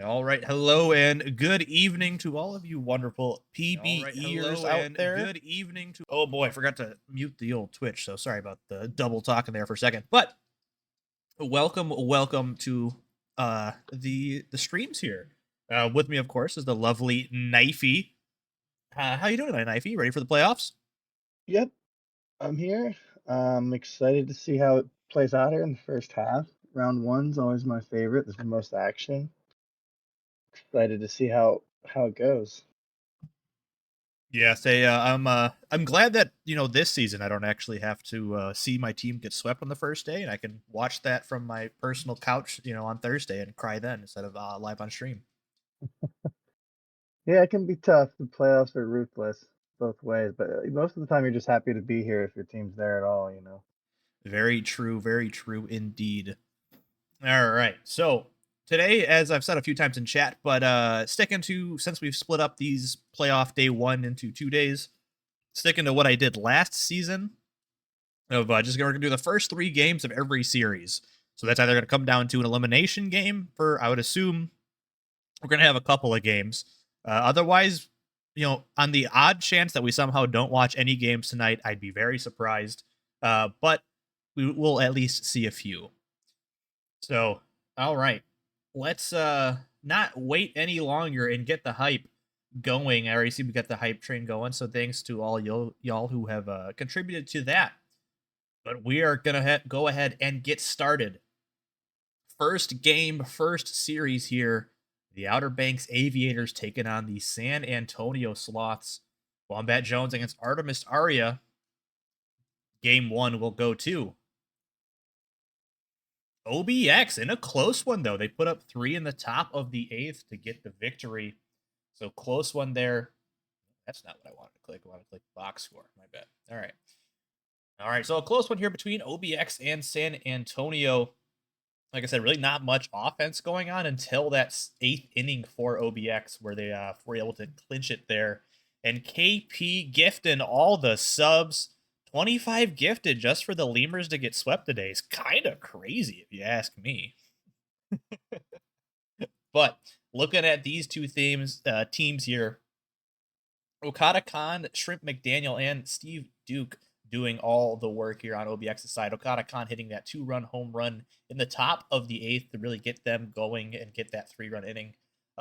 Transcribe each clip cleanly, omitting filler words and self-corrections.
All right. Hello and good evening to all of you wonderful PBEers out there. Good evening to. Oh boy, I forgot to mute the old Twitch, so sorry about the double talking there for a second. But welcome to the streams here. With me, of course, is the lovely Knifey. How you doing tonight, Knifey? Ready for the playoffs? Yep, I'm here. I'm excited to see how it plays out here in the first half. Round one's always my favorite. There's the most action. Excited to see how it goes. Yeah, say I'm glad that this season I don't actually have to see my team get swept on the first day, and I can watch that from my personal couch, on Thursday and cry then instead of live on stream. Yeah, it can be tough. The playoffs are ruthless both ways, but most of the time you're just happy to be here if your team's there at all. Very true indeed. All right, so today, as I've said a few times in chat, but sticking to since we've split up these playoff day one into 2 days, sticking to what I did last season of just going to do the first three games of every series. So that's either going to come down to an elimination game for, I would assume, we're going to have a couple of games. Otherwise, on the odd chance that we somehow don't watch any games tonight, I'd be very surprised. But we will at least see a few. So, all right. Let's not wait any longer and get the hype going. I already see we got the hype train going. So thanks to all y'all who have contributed to that. But we are going to go ahead and get started. First game, first series here. The Outer Banks Aviators taking on the San Antonio Sloths. Wombat Jones against Artemis Aria. Game one will go to OBX in a close one, though. They put up 3 in the top of the 8th to get the victory. So close one there. That's not what I wanted to click. I wanted to click box score. My bad. All right. All right. So a close one here between OBX and San Antonio. Like I said, really not much offense going on until that 8th inning for OBX, where they were able to clinch it there. And KP gifting all the subs, 25 gifted just for the Lemurs to get swept today is kind of crazy if you ask me. But looking at these two teams here, Okada Khan, Shrimp McDaniel, and Steve Duke doing all the work here on OBX's side. Okada Khan hitting that 2-run home run in the top of the 8th to really get them going and get that 3-run inning.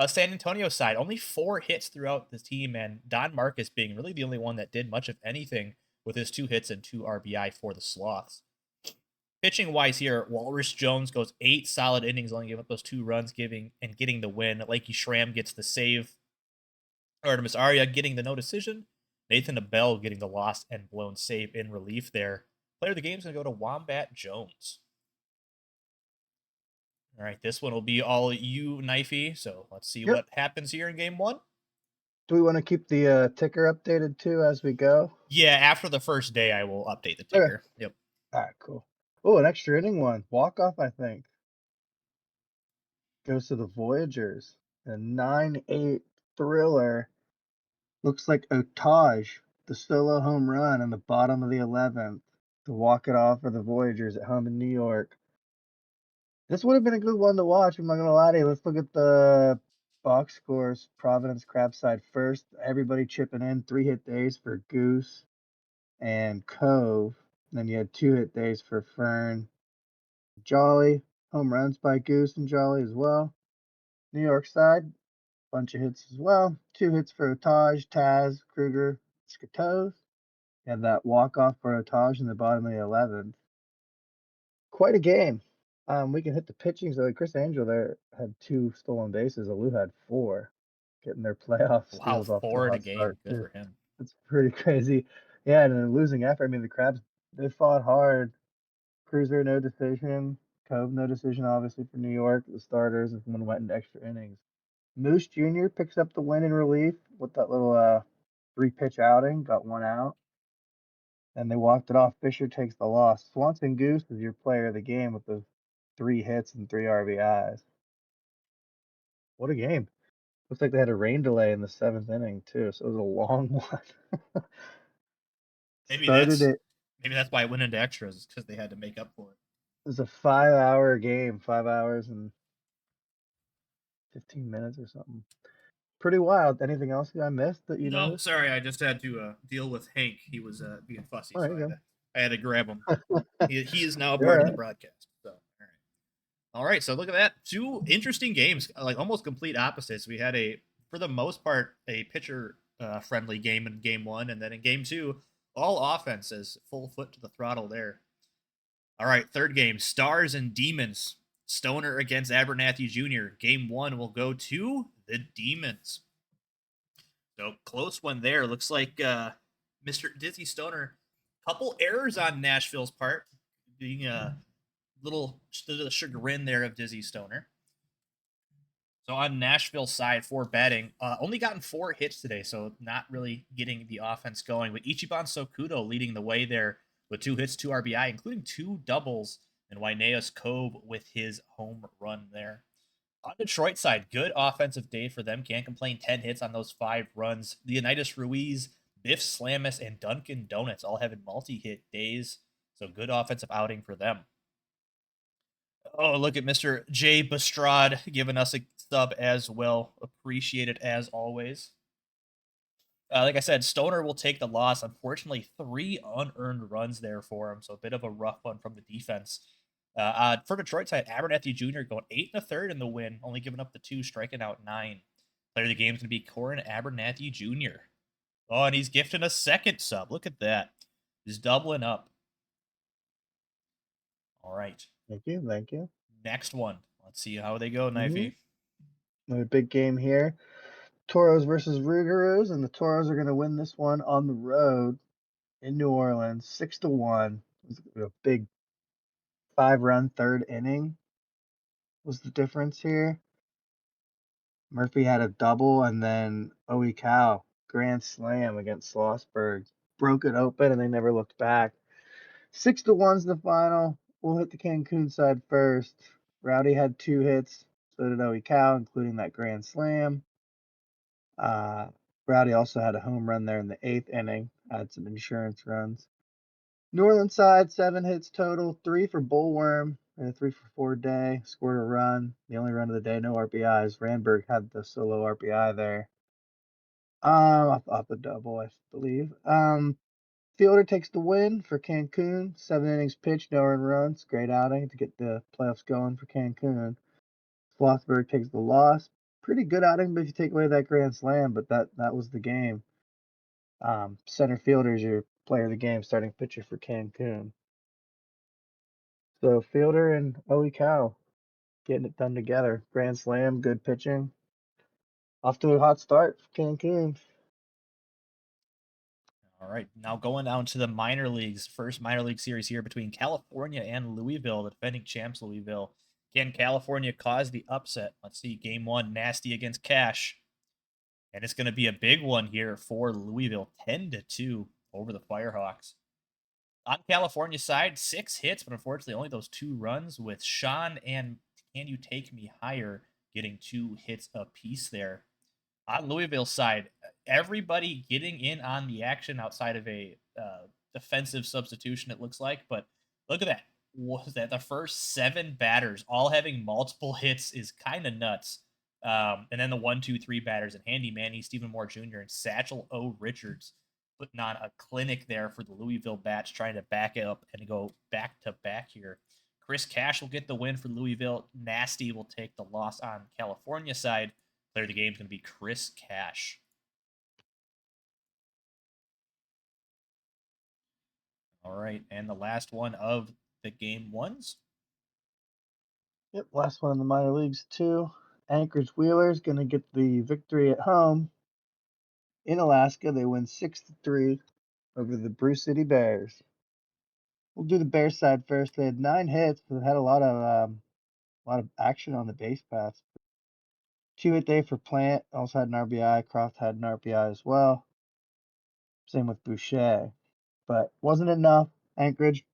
San Antonio side, only 4 hits throughout the team, and Don Marcus being really the only one that did much of anything with his 2 hits and 2 RBI for the Sloths. Pitching wise here, Walrus Jones goes 8 solid innings, only giving up those 2 runs, getting the win. Lakey Schramm gets the save. Artemis Aria getting the no decision. Nathan Abell getting the lost and blown save in relief there. Player of the game is going to go to Wombat Jones. All right, this one will be all you, Knifey. So let's see Yep. what happens here in game one. Do we want to keep the ticker updated too as we go? Yeah, after the first day, I will update the Okay. ticker. Yep. All right, cool. Oh, an extra inning one. Walk off, I think. Goes to the Voyagers. A 9-8 thriller. Looks like Otage, the solo home run in the bottom of the 11th to walk it off for the Voyagers at home in New York. This would have been a good one to watch. I'm not gonna lie to you. Let's look at the box scores. Providence Crabside first. Everybody chipping in. 3 hit days for Goose and Cove. Then you had 2 hit days for Fern. Jolly. Home runs by Goose and Jolly as well. New York side, bunch of hits as well. 2 hits for Otage, Taz, Kruger, Skatos. You have that walk-off for Otage in the bottom of the 11th. Quite a game. We can hit the pitching. So Chris Angel there had 2 stolen bases. Alou had 4, getting their playoff Wow, steals off to a 4 in a hot start game. Good too. for him. It's pretty crazy. Yeah, and a losing effort. I mean, the Crabs, they fought hard. Cruiser, no decision. Cove, no decision, obviously, for New York. The starters, and one went into extra innings. Moose Jr. picks up the win in relief with that little 3-pitch outing, got 1 out, and they walked it off. Fisher takes the loss. Swanson Goose is your player of the game with the 3 hits and 3 RBIs. What a game. Looks like they had a rain delay in the 7th inning, too, so it was a long one. Maybe Started that's it. maybe that's why it went into extras because they had to make up for it. It was a 5-hour game, 5 hours and 15 minutes or something. Pretty wild. Anything else that I missed that you No, noticed? sorry, I just had to deal with Hank. He was being fussy, Oh, so there you I had to grab him. go. He is now a You're part all of the right. broadcast. So, all right. So look at that. Two interesting games, like almost complete opposites. We had for the most part, a pitcher friendly game in game one, and then in game two, all offenses, full foot to the throttle there. All right, third game, Stars and Demons. Stoner against Abernathy Jr. Game one will go to the Demons. So close one there. Looks like Mr. Dizzy Stoner, couple errors on Nashville's part, being a little to the chagrin there of Dizzy Stoner. So on Nashville's side for batting, only gotten 4 hits today, so not really getting the offense going. But Ichiban Sokudo leading the way there with 2 hits, 2 RBI, including 2 doubles, and Waineas Cove with his home run there. On Detroit side, good offensive day for them. Can't complain. 10 hits on those 5 runs. Leonidas Ruiz, Biff Slamus, and Dunkin' Donuts all having multi-hit days. So good offensive outing for them. Oh, look at Mr. Jay Bestrad giving us a sub as well. Appreciate it as always. Like I said, Stoner will take the loss. Unfortunately, 3 unearned runs there for him, so a bit of a rough one from the defense. For Detroit side, Abernathy Jr. going 8 and a third in the win, only giving up the 2, striking out 9. Player of the game is going to be Corin Abernathy Jr. Oh, and he's gifting a second sub. Look at that. He's doubling up. All right. Thank you. Thank you. Next one. Let's see how they go, Hmm. Knifey. A big game here. Toros versus Rougarous, and the Toros are going to win this one on the road in New Orleans, 6-1. It was a big 5-run third inning was the difference here. Murphy had a double, and then Owie Cow grand slam against Schlossberg broke it open, and they never looked back. 6-1's the final. We'll hit the Cancun side first. Rowdy had 2 hits, so did Owie Cow, including that grand slam. Rowdy also had a home run there in the 8th inning, had some insurance runs. New Orleans side, 7 hits total, 3 for Bullworm, and a 3 for 4 day. Scored a run, the only run of the day, no RBIs. Randberg had the solo RBI there. Off the double, I believe. Fielder takes the win for Cancun. 7 innings pitched, no earned runs. Great outing to get the playoffs going for Cancun. Schlossberg takes the loss. Pretty good outing, but if you take away that grand slam, but that was the game. Center fielder is your player of the game, starting pitcher for Cancun. So Fielder and Owie Cow getting it done together. Grand slam, good pitching. Off to a hot start for Cancun. All right, now going down to the minor leagues. First minor league series here between California and Louisville, the defending champs Louisville. Can California cause the upset? Let's see, game one, Nasty against Cash. And it's going to be a big one here for Louisville, 10-2 over the Firehawks. On California side, 6 hits, but unfortunately only those 2 runs, with Sean and Can You Take Me Higher getting 2 hits apiece there. On Louisville's side, everybody getting in on the action outside of a defensive substitution, it looks like. But look at that. Was that the first 7 batters all having multiple hits is kind of nuts. And then the 1, 2, 3 batters and Handy Manny, Stephen Moore Jr., and Satchel O. Richards putting on a clinic there for the Louisville Bats, trying to back it up and go back to back here. Chris Cash will get the win for Louisville. Nasty will take the loss on California side. Player of the game is going to be Chris Cash. All right, and the last one of the game ones. Yep, last one in the minor leagues too. Anchorage Wheelers gonna get the victory at home in Alaska. They win 6-3 over the Bruce City Bears. We'll do the Bears side first. They had 9 hits, but had a lot of action on the base paths. 2-hit day for Plant. Also had an RBI. Croft had an RBI as well. Same with Boucher, but wasn't enough. Anchorage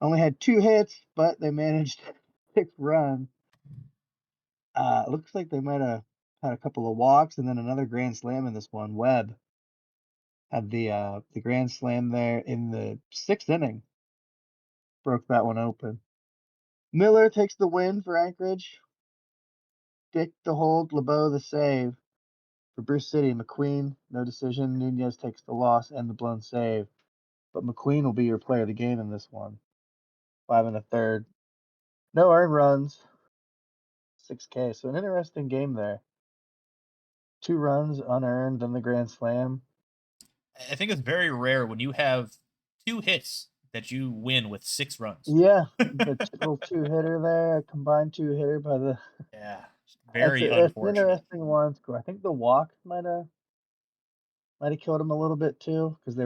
only had 2 hits, but they managed 6 runs. Looks like they might have had a couple of walks and then another grand slam in this one. Webb had the grand slam there in the 6th inning. Broke that one open. Miller takes the win for Anchorage. Dick the hold, LeBeau the save. For Bruce City, McQueen, no decision. Nunez takes the loss and the blown save. But McQueen will be your player of the game in this one. 5 1/3. No earned runs. 6K. So an interesting game there. 2 runs unearned, then the grand slam. I think it's very rare when you have 2 hits that you win with 6 runs. Yeah, the little 2-hitter there, a combined 2-hitter by the. Yeah, It's very it's an unfortunate. interesting one. I think the walk might have killed him a little bit too, because they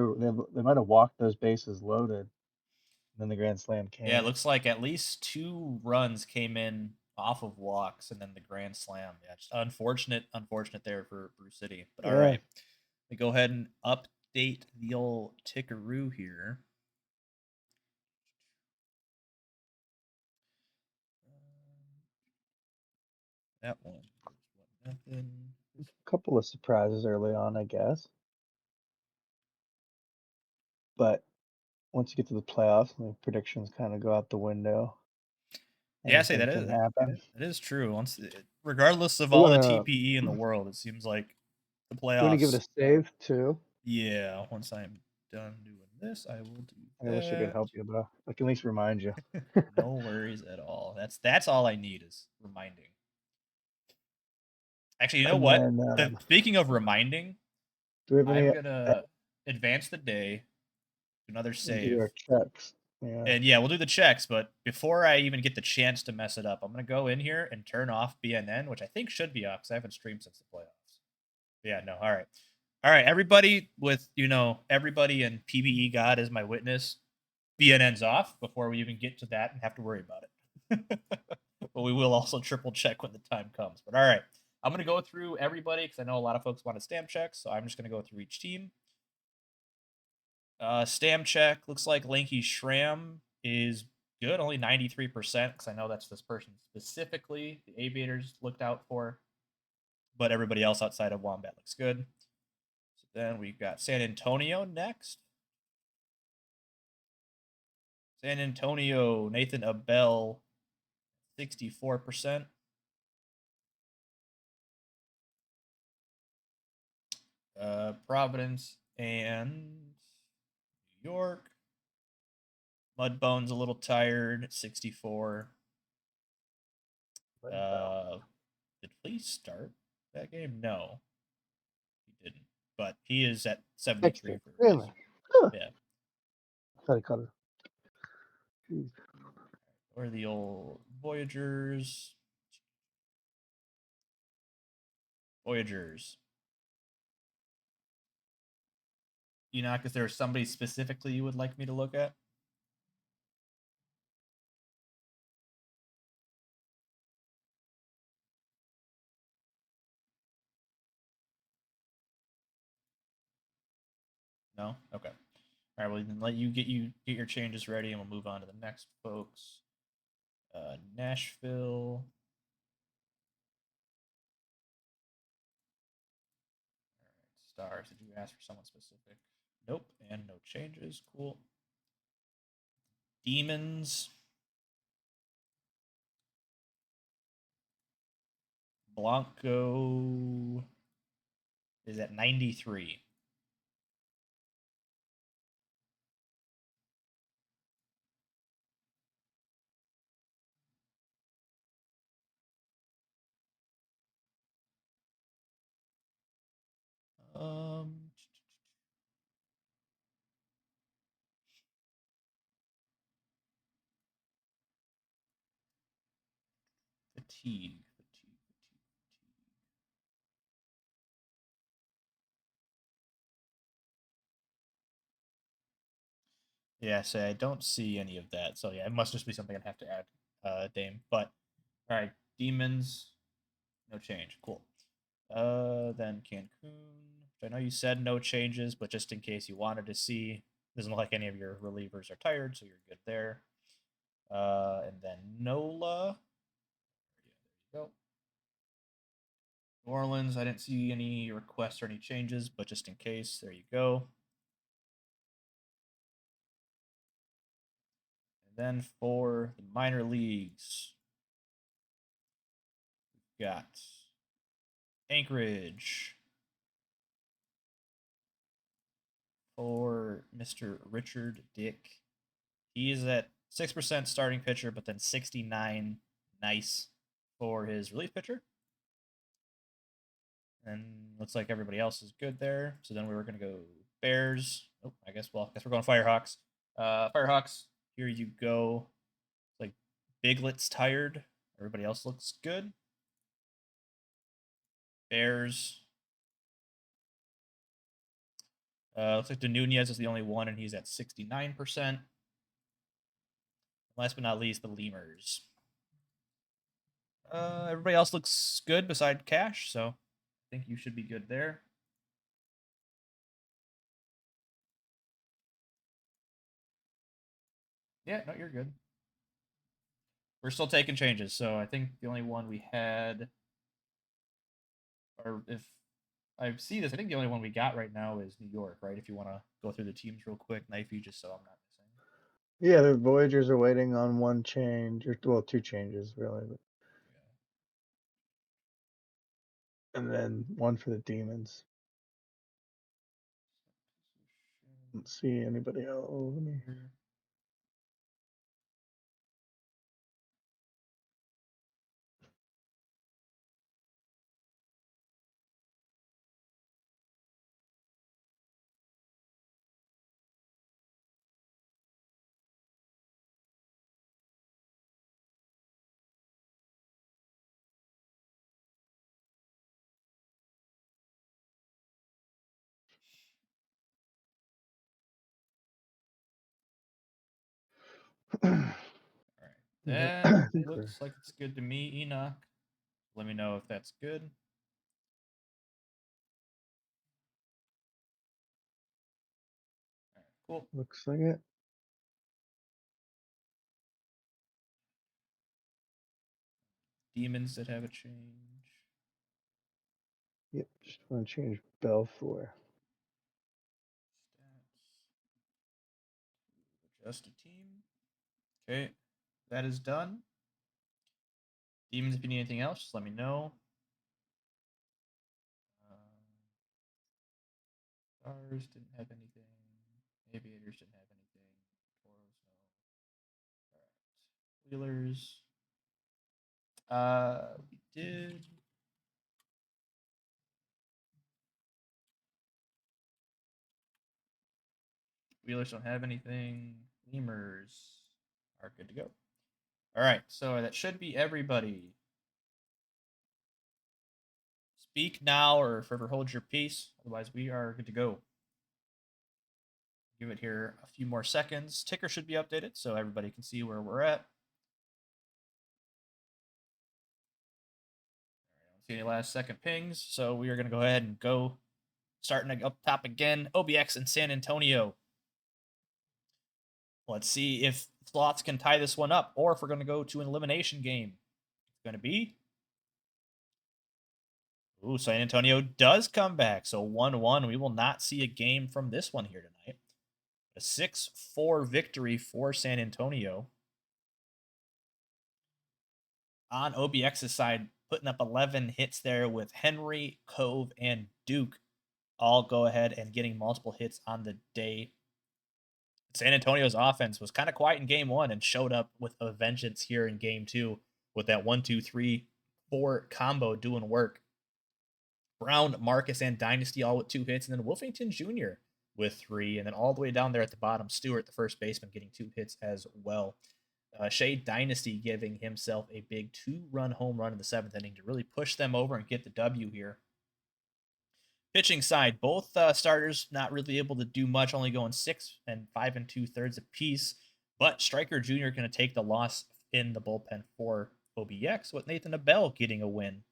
might have walked those bases loaded, and then the grand slam Yeah, it came. looks like at least 2 runs came in off of walks and then the grand slam. Yeah, just unfortunate there for Bruce City. But all Yeah, right, we go ahead and update the old tickaroo here. That one. Nothing. a couple of surprises early on, I guess. But once you get to the playoffs, the predictions kind of go out the window. Yeah, I say Anything can happen. that is true. Regardless of We're all the gonna TPE in the world, it seems like the we're gonna give playoffs. it a save too. Yeah, once I'm done doing this, I will do I wish I could that. help you, but I can at least remind you. No worries at all. That's all I need is reminding. Actually, you know And what? then, Speaking of reminding, do we have any? I'm gonna advance the day, do another We'll do save, our checks. Yeah. and yeah, we'll do the checks. But before I even get the chance to mess it up, I'm gonna go in here and turn off BNN, which I think should be off because I haven't streamed since the playoffs. Yeah, no, all right. Everybody with everybody and PBE God as my witness. BNN's off before we even get to that and have to worry about it. But we will also triple check when the time comes. But all right, I'm going to go through everybody because I know a lot of folks want to stamp check. So I'm just going to go through each team. Stamp check looks like Lanky Shram is good, only 93% because I know that's this person specifically the aviators looked out for. But everybody else outside of Wombat looks good. So then we've got San Antonio next. San Antonio, Nathan Abel, 64%. Providence and New York. Mudbone's a little tired, 64. Did Fleece start that game? No, he didn't. But he is at 73 Extra. for a reason. Really? Huh. Yeah. I thought I caught it. Jeez. Or the old Voyagers. Voyagers. Enoch, is there somebody specifically you would like me to look at? No? Okay. All right, well, then let you get your changes ready, and we'll move on to the next folks. Nashville. All right, stars. Did you ask for someone specific? Nope, and no changes. Cool. Demons. Blanco is at 93. Um, fatigue. Yeah, so I don't see any of that. So yeah, it must just be something I'd have to add, Dame. But all right, demons, no change. Cool. Then Cancun. I know you said no changes, but just in case you wanted to see, doesn't look like any of your relievers are tired, so you're good there. And then Nola. There you go. New Orleans, I didn't see any requests or any changes, but just in case, there you go. And then for the minor leagues, we've got Anchorage for Mr. Richard Dick. He is at 6% starting pitcher, but then 69 nice for his relief pitcher. And looks like everybody else is good there. So then we were going to go Bears. Oh, I guess we're going Firehawks. Firehawks, here you go. Like Biglet's tired. Everybody else looks good. Bears. Looks like Nunez is the only one, and he's at 69%. Last but not least, the Lemurs. Everybody else looks good beside Cash, so I think you should be good there. Yeah, no, you're good. We're still taking changes, so I think the only one we had, or if I see this, I think the only one we got right now is New York, right? If you want to go through the teams real quick, Knifey, just so I'm not missing. Yeah, the Voyagers are waiting on one change, or well, two changes really, but and then one for the Demons. Don't see anybody else. Let me... All right, that I think looks like it's good to me, Enoch. Let me know if that's good. All right, cool. Looks like it. Demons that have a change. Yep, just want to change Belfour. Stats. Adjust a team. Okay, that is done. Demons, if you need anything else, just let me know. Stars didn't have anything. Aviators didn't have anything. Toros, no. Alright. Wheelers. We did. Wheelers don't have anything. Lemurs are good to go. Alright, so that should be everybody. Speak now or forever hold your peace. Otherwise, we are good to go. Give it here a few more seconds. Ticker should be updated so everybody can see where we're at. I don't see any last second pings, so we are going to go ahead and go starting up top again. OBX and San Antonio. Let's see if Slots can tie this one up or if we're going to go to an elimination game. It's going to be. Ooh, San Antonio does come back. So 1-1. We will not see a game from this one here tonight. A 6-4 victory for San Antonio. On OBX's side, putting up 11 hits there with Henry, Cove, and Duke all go ahead and getting multiple hits on the day. San Antonio's offense was kind of quiet in game one and showed up with a vengeance here in game two with that 1-2-3-4 combo doing work. Brown, Marcus, and Dynasty all with 2 hits, and then Wolfington Jr. with 3, and then all the way down there at the bottom, Stewart, the first baseman, getting 2 hits as well. Shea Dynasty giving himself a big 2-run home run in the 7th inning to really push them over and get the W here. Pitching side, both starters not really able to do much, only going 6 and 5 2/3 apiece. But Stryker Jr. going to take the loss in the bullpen for OBX with Nathan Abell getting a win.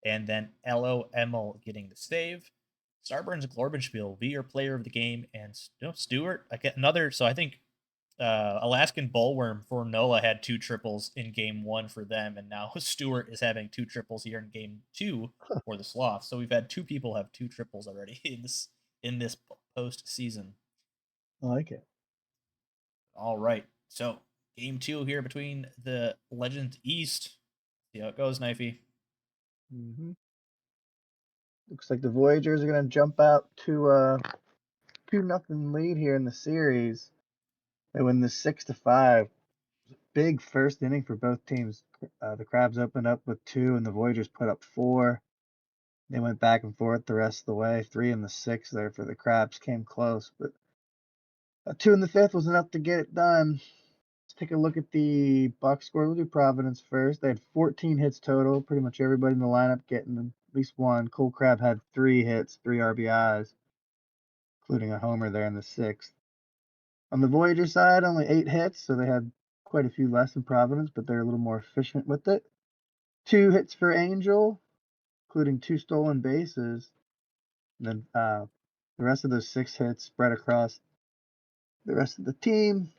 And then L.O. Emil getting the save. Starburns and Glorbenspiel will be your player of the game. And Stewart, I get another. So I think Alaskan Bullworm for Noah had 2 triples in game 1 for them. And now Stewart is having 2 triples here in game 2 for the Sloth. So we've had 2 people have 2 triples already in this postseason. I like it. All right. So game 2 here between the Legends East. See how it goes, Knifey. Hmm. Looks like the Voyagers are going to jump out to a 2-0 lead here in the series. They win this 6-5. Big first inning for both teams. The Crabs opened up with 2, and the Voyagers put up 4. They went back and forth the rest of the way. 3 in the 6th there for the Crabs came close, but 2 in the 5th was enough to get it done. Let's take a look at the box score. We'll do Providence first. They had 14 hits total. Pretty much everybody in the lineup getting at least one. Cool Crab had 3 hits, 3 RBIs, including a homer there in the 6th. On the Voyager side, only 8 hits, so they had quite a few less than Providence, but they're a little more efficient with it. 2 hits for Angel, including 2 stolen bases. And then the rest of those 6 hits spread across the rest of the team.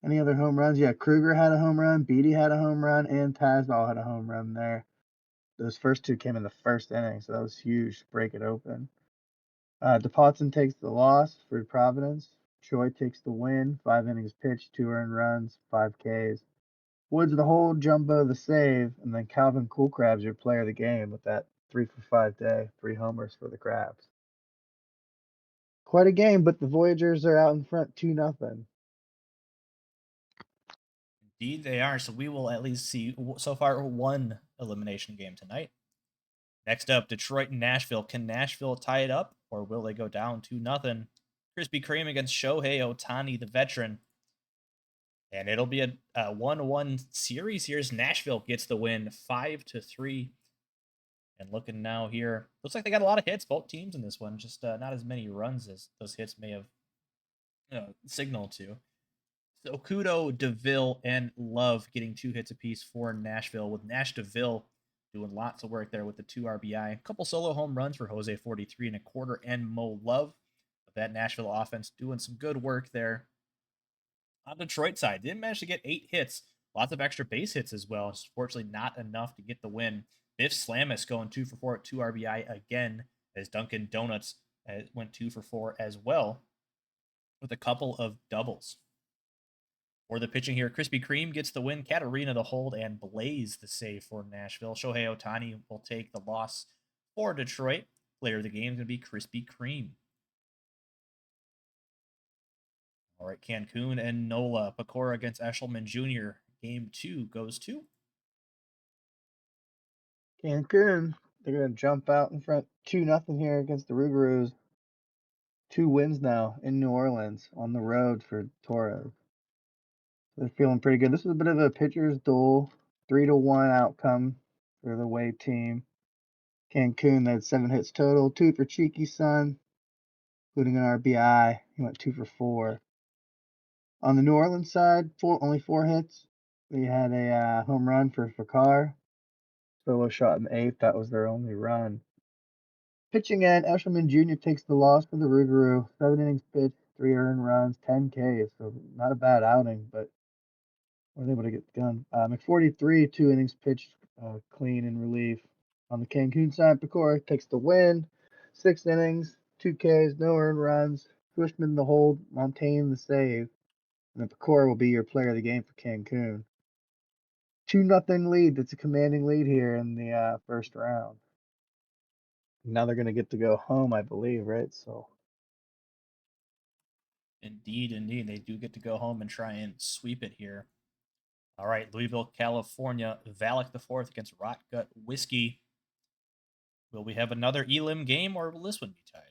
Any other home runs? Yeah, Kruger had a home run, Beatty had a home run, and Tazball had a home run there. Those first 2 came in the first inning, so that was huge to break it open. DePotson takes the loss for Providence. Choi takes the win. 5 innings pitched, 2 earned runs, 5 Ks. Woods the whole, Jumbo the save, and then Calvin Cool Crab's your player of the game with that 3 for 5 day, 3 homers for the Crabs. Quite a game, but the Voyagers are out in front 2-0. Indeed, they are. So we will at least see so far one elimination game tonight. Next up, Detroit and Nashville. Can Nashville tie it up, or will they go down 2-0? Krispy Kreme against Shohei Ohtani, the veteran. And it'll be a 1-1 series here as Nashville gets the win 5-3. And looking now here, looks like they got a lot of hits, both teams in this one, just not as many runs as those hits may have signaled to. So Kudo, DeVille, and Love getting 2 hits apiece for Nashville, with Nash DeVille doing lots of work there with the 2 RBI. A couple solo home runs for Jose 43 and a quarter, and Mo Love. But that Nashville offense doing some good work there. On Detroit side, didn't manage to get 8 hits, lots of extra base hits as well. Unfortunately, not enough to get the win. Biff Slamis going 2 for 4 at 2 RBI again, as Dunkin' Donuts went 2 for 4 as well, with a couple of doubles. For the pitching here, Krispy Kreme gets the win, Katarina the hold, and Blaze the save for Nashville. Shohei Ohtani will take the loss for Detroit. Player of the game is going to be Krispy Kreme. All right, Cancun and Nola. Pecora against Eshelman Jr. Game 2 goes to Cancun, they're going to jump out in front 2-0 here against the Rougarous. 2 wins now in New Orleans on the road for Torres. They're feeling pretty good. This is a bit of a pitcher's duel. 3-1 outcome for the Wave team. Cancun, they had 7 hits total, 2 for Cheeky Sun, including an RBI. He went 2 for 4. On the New Orleans side, only 4 hits. They had a home run for Fakar. Solo shot in the 8th. That was their only run. Pitching end, Eshelman Jr. takes the loss for the Rougarou. 7 innings pitched, 3 earned runs, 10 Ks. So not a bad outing, but was able to get the gun. McForty-3, 2 innings pitched, clean in relief. On the Cancun side, Pecora takes the win. 6 innings, 2 Ks, no earned runs. Bushman the hold, Montaigne the save. And then Pecora will be your player of the game for Cancun. 2-0 lead. That's a commanding lead here in the first round. Now they're going to get to go home, I believe, right? So Indeed, indeed. They do get to go home and try and sweep it here. All right, Louisville, California. Valak the fourth against Rot Gut Whiskey. Will we have another Elim game, or will this one be tied?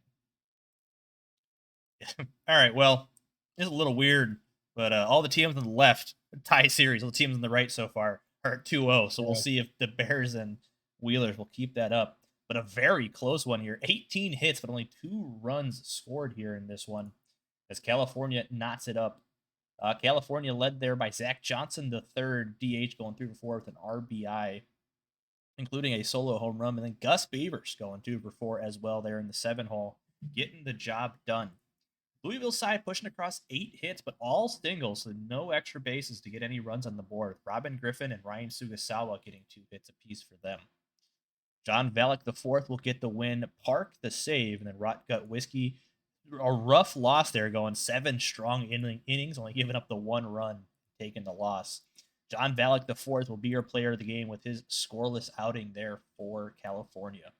All right, well, it's a little weird, but all the teams on the left tie series. All the teams on the right so far are at 2-0. So we'll see if the Bears and Wheelers will keep that up. But a very close one here. 18 hits, but only 2 runs scored here in this one, as California knots it up. California led there by Zach Johnson, the third DH, going 3 for 4 with an RBI, including a solo home run. And then Gus Beavers going 2 for 4 as well there in the 7 hole, getting the job done. Louisville side pushing across 8 hits, but all singles, so no extra bases to get any runs on the board. Robin Griffin and Ryan Sugasawa getting 2 hits apiece for them. John Valak the fourth will get the win. Park the save, and then Rot Gut Whiskey, a rough loss there, going 7 strong innings, only giving up the 1 run, taking the loss. John Valek IV will be your player of the game with his scoreless outing there for California.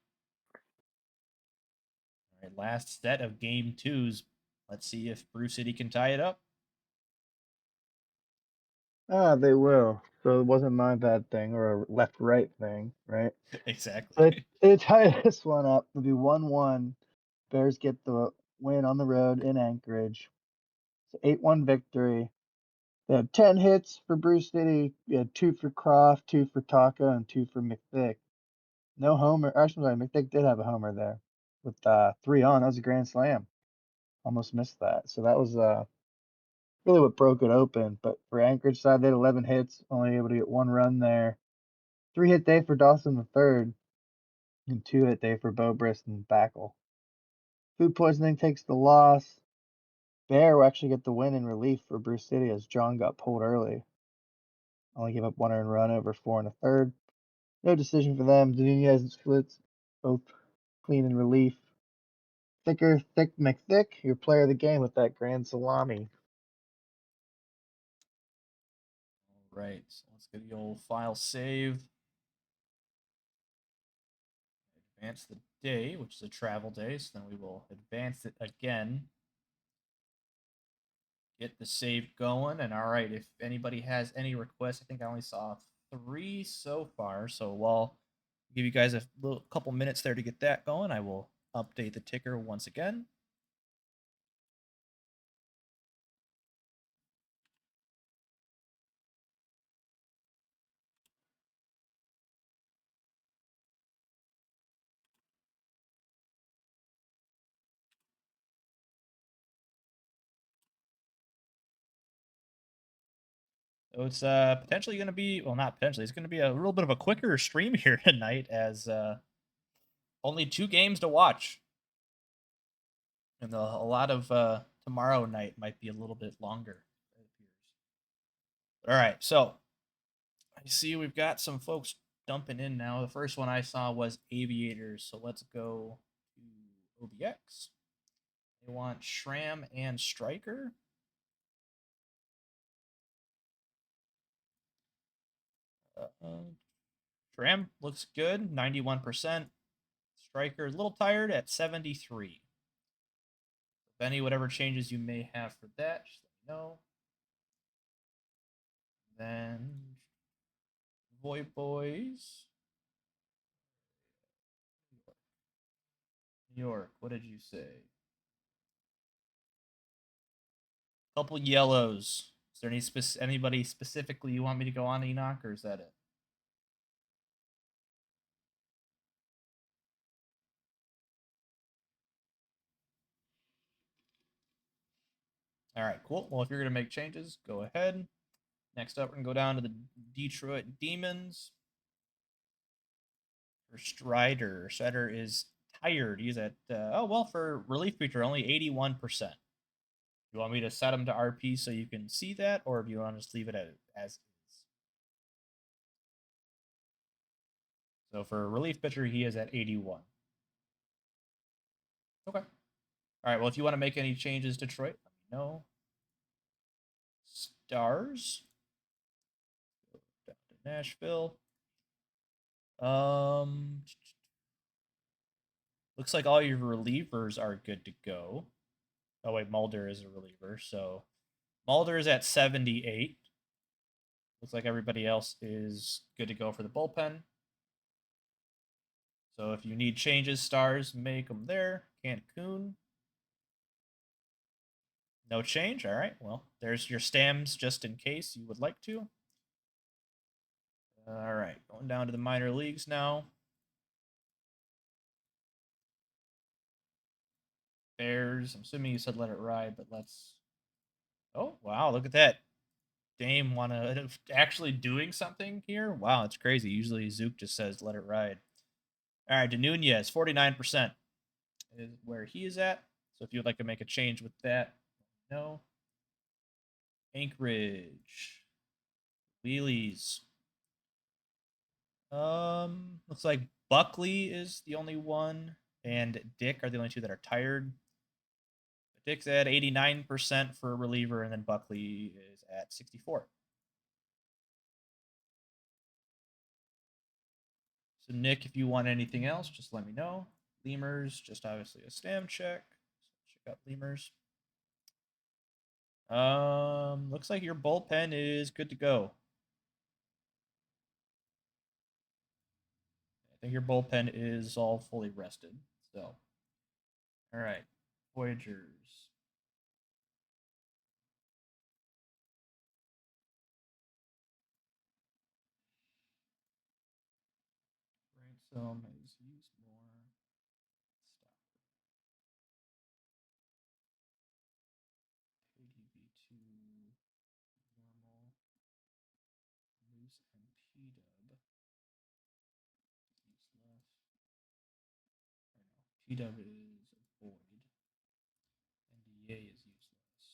All right, last set of game twos. Let's see if Brew City can tie it up. They will. So it wasn't my bad thing or a left-right thing, right? So Exactly. they tie this one up. It'll be 1-1. Bears get the win on the road in Anchorage. It's 8-1 victory. They had 10 hits for Brew City. We had 2 for Croft, 2 for Taka, and 2 for McThick. No homer. Actually, sorry, McThick did have a homer there with 3 on. That was a grand slam. Almost missed that. So that was really what broke it open. But for Anchorage side, they had 11 hits, only able to get 1 run there. 3-hit day for Dawson the third, and 2-hit day for Bobrist and Backle. Food poisoning takes the loss. Bear will actually get the win in relief for Bruce City as John got pulled early. Only gave up 1 earned run over 4 and a third. No decision for them. Nunez and Splits both clean in relief. Thick McThick, your player of the game with that grand salami. All right, so let's get the old file saved. Advance the day, which is a travel day, so then we will advance it again. Get the save going, and all right, if anybody has any requests, I think I only saw 3 so far, so while I give you guys a little couple minutes there to get that going, I will update the ticker once again. So it's potentially going to be, well, not potentially, it's going to be a little bit of a quicker stream here tonight, as only 2 games to watch, and a lot of tomorrow night might be a little bit longer, it appears. All right, so I see we've got some folks dumping in now. The first one I saw was Aviators, so let's go to OBX. They want Shram and Striker. Shram looks good, 91%. Striker a little tired at 73. If any whatever changes you may have for that, just let me know. Then Void Boys. New York, what did you say? Couple yellows. Is there anybody specifically you want me to go on, Enoch, or is that it? All right, cool. Well, if you're gonna make changes, go ahead. Next up, we're gonna go down to the Detroit Demons. For Strider. Strider is tired. He's at oh well, for relief feature only 81%. You want me to set him to RP so you can see that, or if you want to just leave it as is? So for relief pitcher, he is at 81. Okay. All right. Well, if you want to make any changes, Detroit, let me know. Stars. Down to Nashville. Looks like all your relievers are good to go. Oh wait, Mulder is a reliever, so Mulder is at 78. Looks like everybody else is good to go for the bullpen. So if you need changes, Stars, make them there. Cancun. No change. All right. Well, there's your Stams just in case you would like to. All right. Going down to the minor leagues now. Bears. I'm assuming you said let it ride, but let's. Oh, wow. Look at that. Dame wanna actually doing something here. Wow, it's crazy. Usually Zook just says let it ride. All right, Nunez, 49% is where he is at. So if you would like to make a change with that, no. Anchorage. Wheelies. Looks like Buckley is the only one, and Dick are the only 2 that are tired. Dick's at 89% for a reliever, and then Buckley is at 64. So Nick, if you want anything else, just let me know. Lemurs, just obviously a stam check. So check out lemurs. Looks like your bullpen is good to go. I think your bullpen is all fully rested. So, all right, Voyagers. Ransom is used more. Stop. ADV2 normal. Moose and P-Dub. Use less. P-Dub is a void. And DA is useless.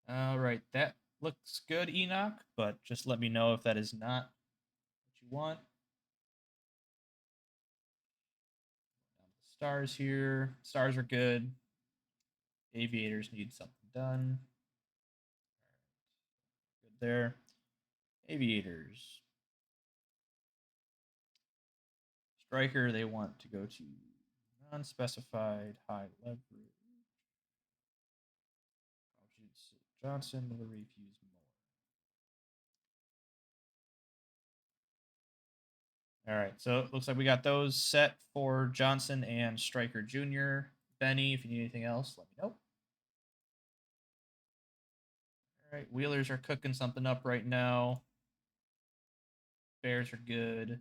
All right, that looks good, Enoch, but just let me know if that is not what you want. Stars here. Stars are good. Aviators need something done. Good there. Aviators. Striker, they want to go to non-specified high leverage. Johnson will refuse more. All right, so it looks like we got those set for Johnson and Striker Jr. Benny, if you need anything else, let me know. All right, Wheelers are cooking something up right now. Bears are good.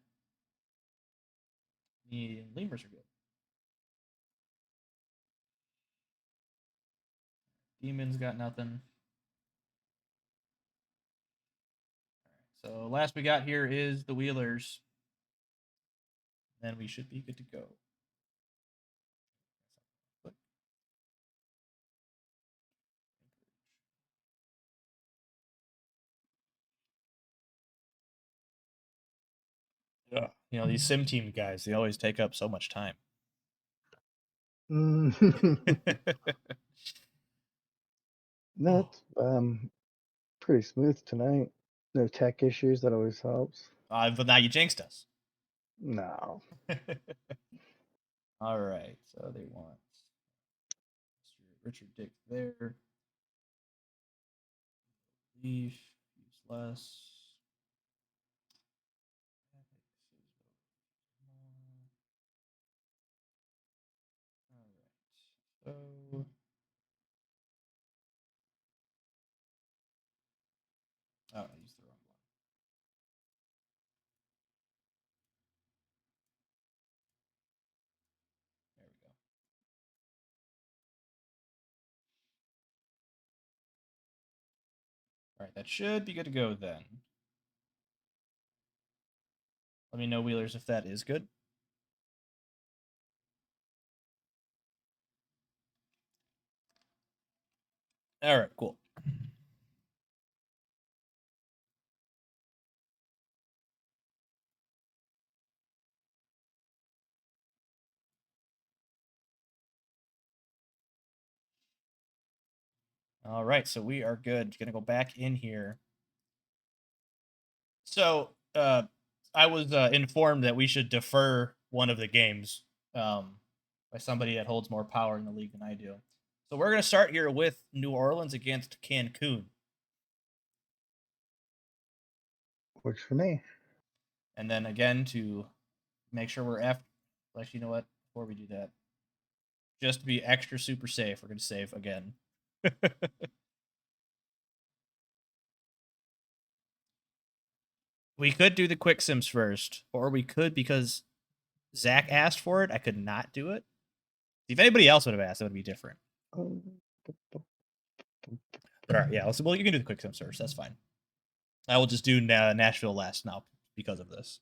And Lemurs are good. Demons got nothing. All right, so last we got here is the Wheelers. Then we should be good to go. Yeah, you know, these sim team guys, they always take up so much time. That's pretty smooth tonight. No tech issues. That always helps. But now you jinxed us. No. All right, so they want Richard Dick there. Leaf, use less. All right, so oh, I used the wrong one. There we go. All right, that should be good to go then. Let me know, Wheelers, if that is good. All right, cool. All right, so we are good. Gonna go back in here. So I was informed that we should defer one of the games by somebody that holds more power in the league than I do. So we're gonna start here with New Orleans against Cancun. Works for me. And then again, to make sure we're F. Actually, you know what? Before we do that, just to be extra super safe, we're going to save again. We could do the quick sims first, or we could, because Zach asked for it, I could not do it. If anybody else would have asked, it would be different. But all right, yeah, well, you can do the quick sims first. That's fine. I will just do Nashville last now because of this.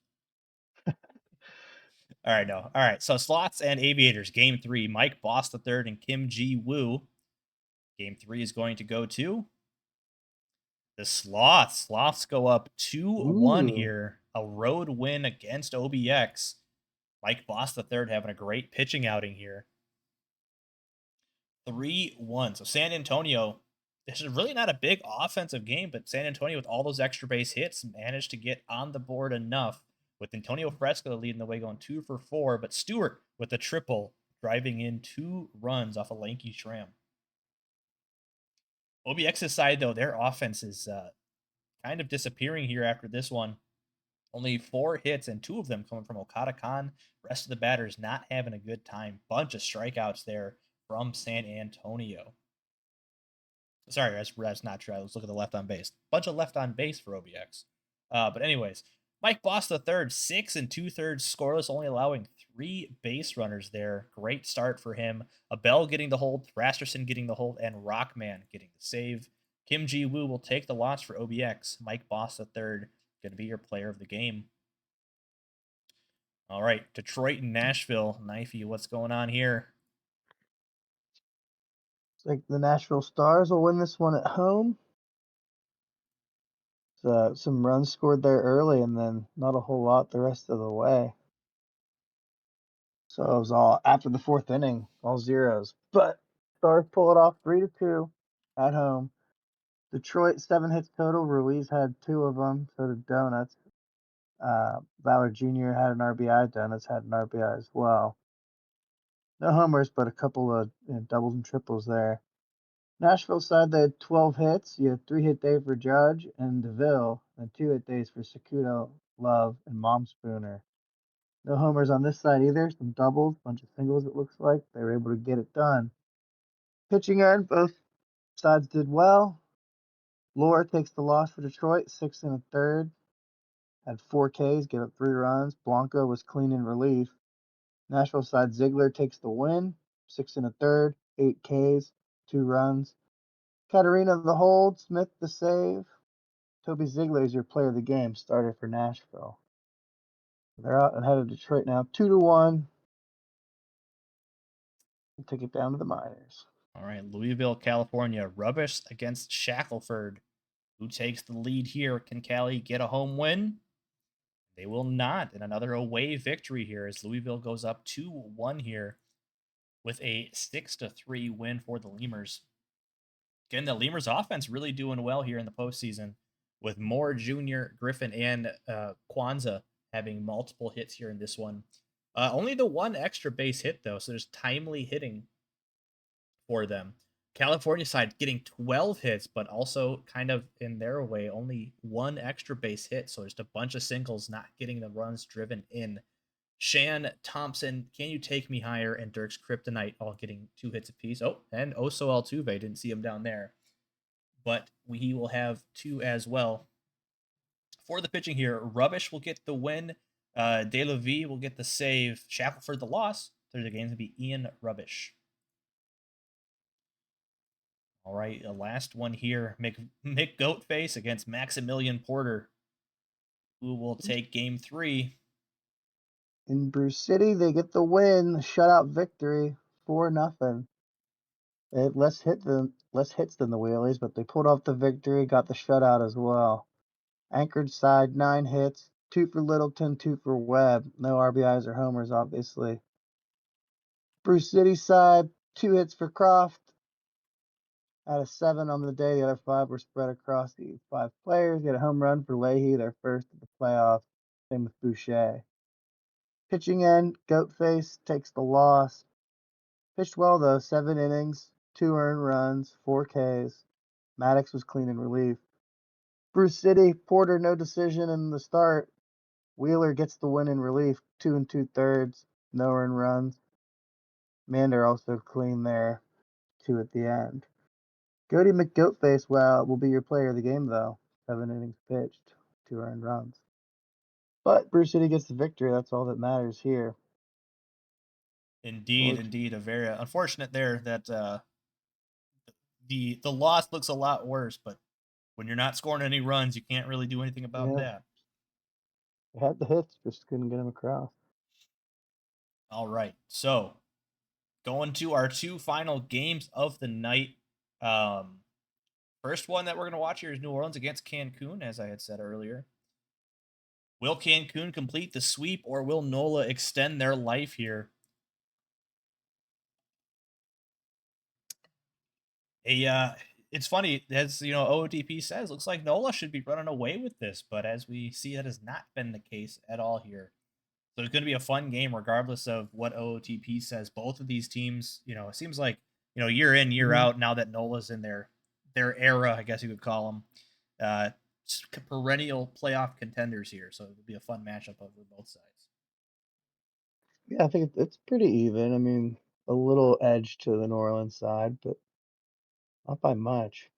All right, no. All right, so slots and aviators. Game 3, Mike Boss III and Kim Ji Woo. Game 3 is going to go to the Sloths. Sloths go up 2-1 here. A road win against OBX. Mike Boss III having a great pitching outing here. 3-1. So San Antonio this is really not a big offensive game, but San Antonio, with all those extra base hits, managed to get on the board enough, with Antonio Fresco leading the way, going 2 for 4, but Stewart with a triple, driving in 2 runs off a lanky Shram. OBX's side, though, their offense is kind of disappearing here after this one. Only 4 hits, and 2 of them coming from Okada Khan. Rest of the batters not having a good time. Bunch of strikeouts there from San Antonio. Sorry, that's not true. Let's look at the left on base. Bunch of left on base for OBX. But anyways, Mike Boss the third, 6 2/3 scoreless, only allowing 3 base runners there. Great start for him. Abel getting the hold, Rasterson getting the hold, and Rockman getting the save. Kim Ji Woo will take the loss for OBX. Mike Boss the third going to be your player of the game. All right, Detroit and Nashville. Knifey, what's going on here? It's like the Nashville Stars will win this one at home. So some runs scored there early, and then not a whole lot the rest of the way. So it was all after the 4th inning, all zeros. But Stars pull it off 3-2 at home. Detroit 7 hits total. Ruiz had 2 of them. So did Donuts. Ballard Jr. had an RBI. Donuts had an RBI as well. No homers, but a couple of doubles and triples there. Nashville side, they had 12 hits. You had 3-hit day for Judge and DeVille, and 2-hit days for Sakudo, Love, and Mom Spooner. No homers on this side either. Some doubles, bunch of singles, it looks like. They were able to get it done. Pitching end, both sides did well. Lohr takes the loss for Detroit, 6 1/3. Had 4 Ks, gave up 3 runs. Blanco was clean in relief. Nashville side, Ziegler takes the win, 6 1/3, 8 Ks, 2 runs. Katarina the hold, Smith the save. Toby Ziegler is your player of the game, starter for Nashville. They're out ahead of Detroit now, 2-1. We'll take it down to the minors. All right, Louisville, California. Rubbish against Shackelford. Who takes the lead here? Can Cali get a home win? They will not. And another away victory here as Louisville goes up 2-1 here with a 6-3 win for the Lemurs. Again, the Lemurs offense really doing well here in the postseason, with Moore Jr., Griffin, and Kwanzaa having multiple hits here in this one. Only the 1 extra base hit, though, so there's timely hitting for them. California side getting 12 hits, but also kind of in their way, only 1 extra base hit. So just a bunch of singles, not getting the runs driven in. Shan, Thompson, Can You Take Me Higher, and Dirk's Kryptonite all getting 2 hits apiece. Oh, and Oso Altuve, didn't see him down there. But he will have 2 as well. For the pitching here, Rubbish will get the win. De La Vie will get the save. Shackelford the loss. Third game to be Ian Rubbish. All right, the last one here, Mick Goatface against Maximilian Porter, who will take game 3. In Bruce City, they get the win, shutout victory, 4-0. They had less hits than the Wheelies, but they pulled off the victory, got the shutout as well. Anchorage side, 9 hits, 2 for Littleton, 2 for Webb. No RBIs or homers, obviously. Bruce City side, 2 hits for Croft. Out of 7 on the day, the other 5 were spread across the 5 players. He had a home run for Leahy, their first of the playoffs. Same with Boucher. Pitching end, Goatface takes the loss. Pitched well though, 7 innings, 2 earned runs, 4 Ks. Maddox was clean in relief. Bruce City, Porter no decision in the start. Wheeler gets the win in relief, 2 2/3, no earned runs. Mander also clean there, 2 at the end. Cody McGoatface will be your player of the game though. 7 innings pitched, 2 earned runs. But Bruce City gets the victory. That's all that matters here. Indeed, a very unfortunate there that the loss looks a lot worse. But when you're not scoring any runs, you can't really do anything about that. They had the hits, just couldn't get them across. All right, so going to our 2 final games of the night. First one that we're going to watch here is New Orleans against Cancun, as I had said earlier. Will Cancun complete the sweep, or will NOLA extend their life here? it's funny, as you know, OOTP says, looks like Nola should be running away with this, but as we see, that has not been the case at all here. So it's going to be a fun game, regardless of what OOTP says. Both of these teams, it seems like year in, year Mhm. out. Now that Nola's in their era, I guess you could call them, perennial playoff contenders here. So it'll be a fun matchup over both sides. Yeah, I think it's pretty even. I mean, a little edge to the New Orleans side, but not by much.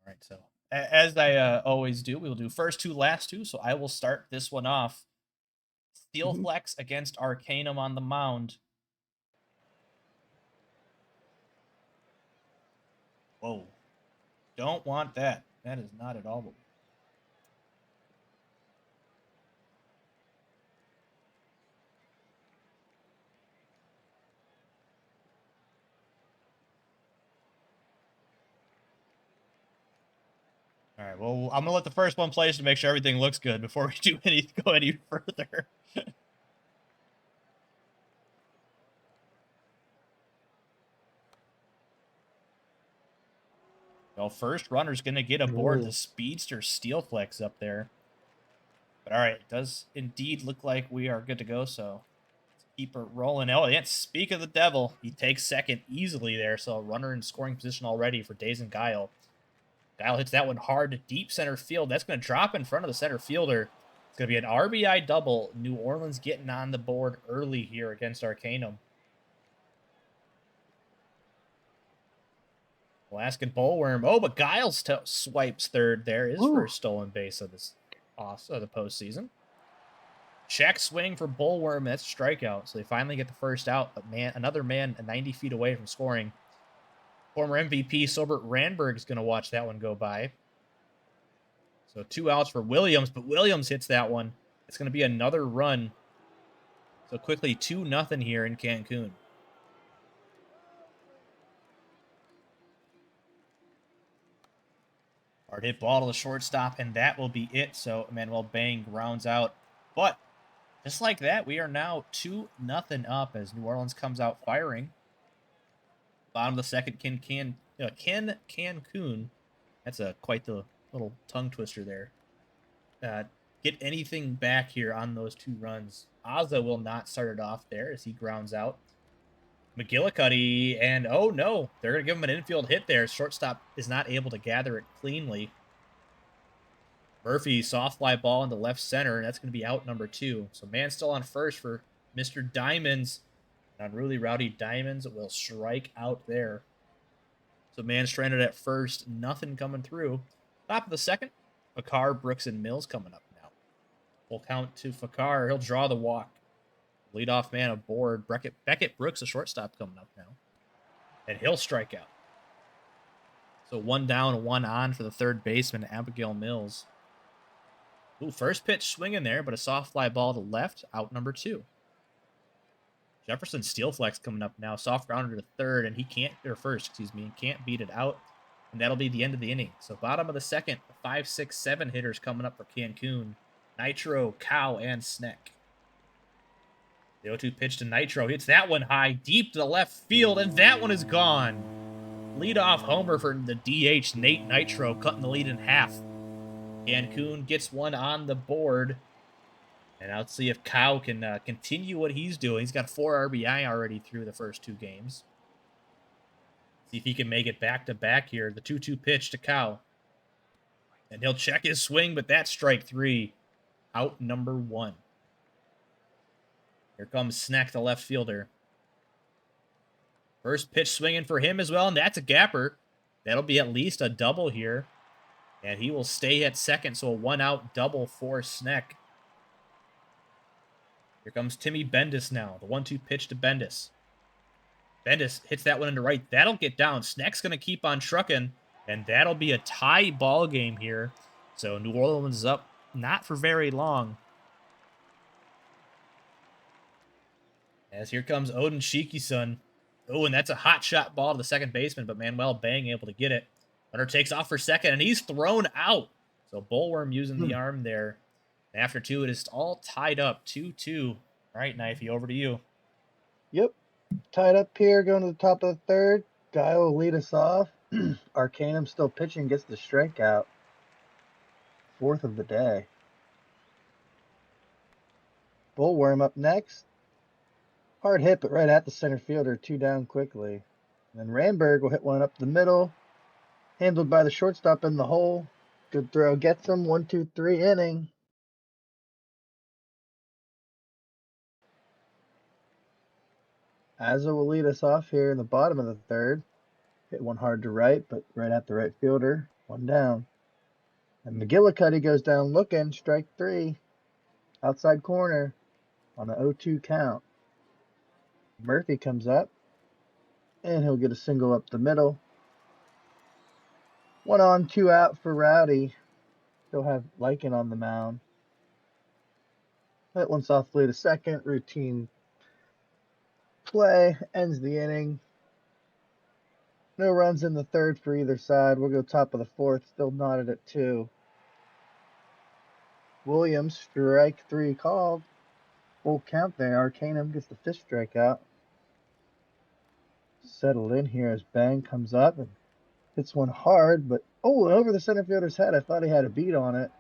All right. So as I always do, we'll do first two, last two. So I will start this one off. Steel Mhm. Flex against Arcanum on the mound. Whoa. Don't want that. That is not at all what we. All right. Well, I'm gonna let the first one play to make sure everything looks good before we go any further. Well, first runner's gonna get aboard the Ooh. Speedster Steel Flex up there. But all right, it does indeed look like we are good to go. So let's keep it rolling. Oh, yeah. Speak of the devil, he takes second easily there. So a runner in scoring position already for Days and Guile. Guile hits that one hard to deep center field. That's going to drop in front of the center fielder. It's going to be an RBI double. New Orleans getting on the board early here against Arcanum. Alaskan Bullworm. Oh, but Giles swipes third there. His Ooh. first stolen base of the postseason. Check swing for Bullworm. That's a strikeout. So they finally get the first out. But another man 90 feet away from scoring. Former MVP Sobert Randberg is going to watch that one go by. So 2 outs for Williams, but Williams hits that one. It's going to be another run. So quickly 2-0 here in Cancun. Hard hit ball to the shortstop, and that will be it. So Emmanuel Bang rounds out. But just like that, we are now 2-0 up as New Orleans comes out firing. Bottom of the second, Ken Cancun. That's quite the little tongue twister there. Get anything back here on those 2 runs. Ozza will not start it off there as he grounds out. McGillicuddy, and oh no, they're going to give him an infield hit there. Shortstop is not able to gather it cleanly. Murphy, soft fly ball into left center, and that's going to be out number 2. So man still on first for Mr. Diamonds. Unruly Rowdy Diamonds will strike out there. So man stranded at first, nothing coming through. Top of the second, Fakar, Brooks, and Mills coming up now. Full count to Fakar. He'll draw the walk. Leadoff man aboard. Beckett Brooks, a shortstop, coming up now. And he'll strike out. So 1 down, 1 on for the third baseman, Abigail Mills. Ooh, first pitch swinging there, but a soft fly ball to left, out number 2. Jefferson Steelflex coming up now. Soft grounder to third, and he can't, or first, excuse me, and can't beat it out. And that'll be the end of the inning. So bottom of the second, 5, 6, 7 hitters coming up for Cancun. Nitro, Cow, and Sneck. The 0-2 pitch to Nitro. Hits that one high, deep to the left field, and that one is gone. Leadoff homer for the DH, Nate Nitro, cutting the lead in half. Cancun gets one on the board. And now let's see if Cow can continue what he's doing. He's got 4 RBI already through the first 2 games. See if he can make it back-to-back here. The 2-2 pitch to Cow. And he'll check his swing, but that's strike 3. Out number 1. Here comes Sneck, the left fielder. First pitch swinging for him as well, and that's a gapper. That'll be at least a double here. And he will stay at second, so a 1-out double for Sneck. Here comes Timmy Bendis now. The 1-2 pitch to Bendis. Bendis hits that one into right. That'll get down. Sneck's going to keep on trucking, and that'll be a tie ball game here. So New Orleans is up not for very long. As here comes Odin Shiki-sun. Oh, and that's a hot shot ball to the second baseman, but Manuel Bang able to get it. Runner takes off for second, and he's thrown out. So Bullworm using the arm there. And after 2, it is all tied up, 2-2. All right, Knifey, over to you. Yep. Tied up here, going to the top of the third. Guy will lead us off. Arcanum still pitching, gets the strikeout. Fourth of the day. Bullworm up next. Hard hit, but right at the center fielder, 2 down quickly. And then Ramberg will hit one up the middle. Handled by the shortstop in the hole. Good throw, gets him. 1-2-3 inning. Azza will lead us off here in the bottom of the third. Hit one hard to right, but right at the right fielder. 1 down. And McGillicuddy goes down looking. Strike 3. Outside corner on the 0-2 count. Murphy comes up. And he'll get a single up the middle. 1 on, 2 out for Rowdy. He'll have Lycan on the mound. Hit one softly to second. Routine play. Ends the inning. No runs in the third for either side. We'll go top of the fourth. Still knotted at 2. Williams, strike 3 called. Full count there. Arcanum gets the 5th strikeout. Settled in here as Bang comes up and hits one hard, but over the center fielder's head. I thought he had a beat on it.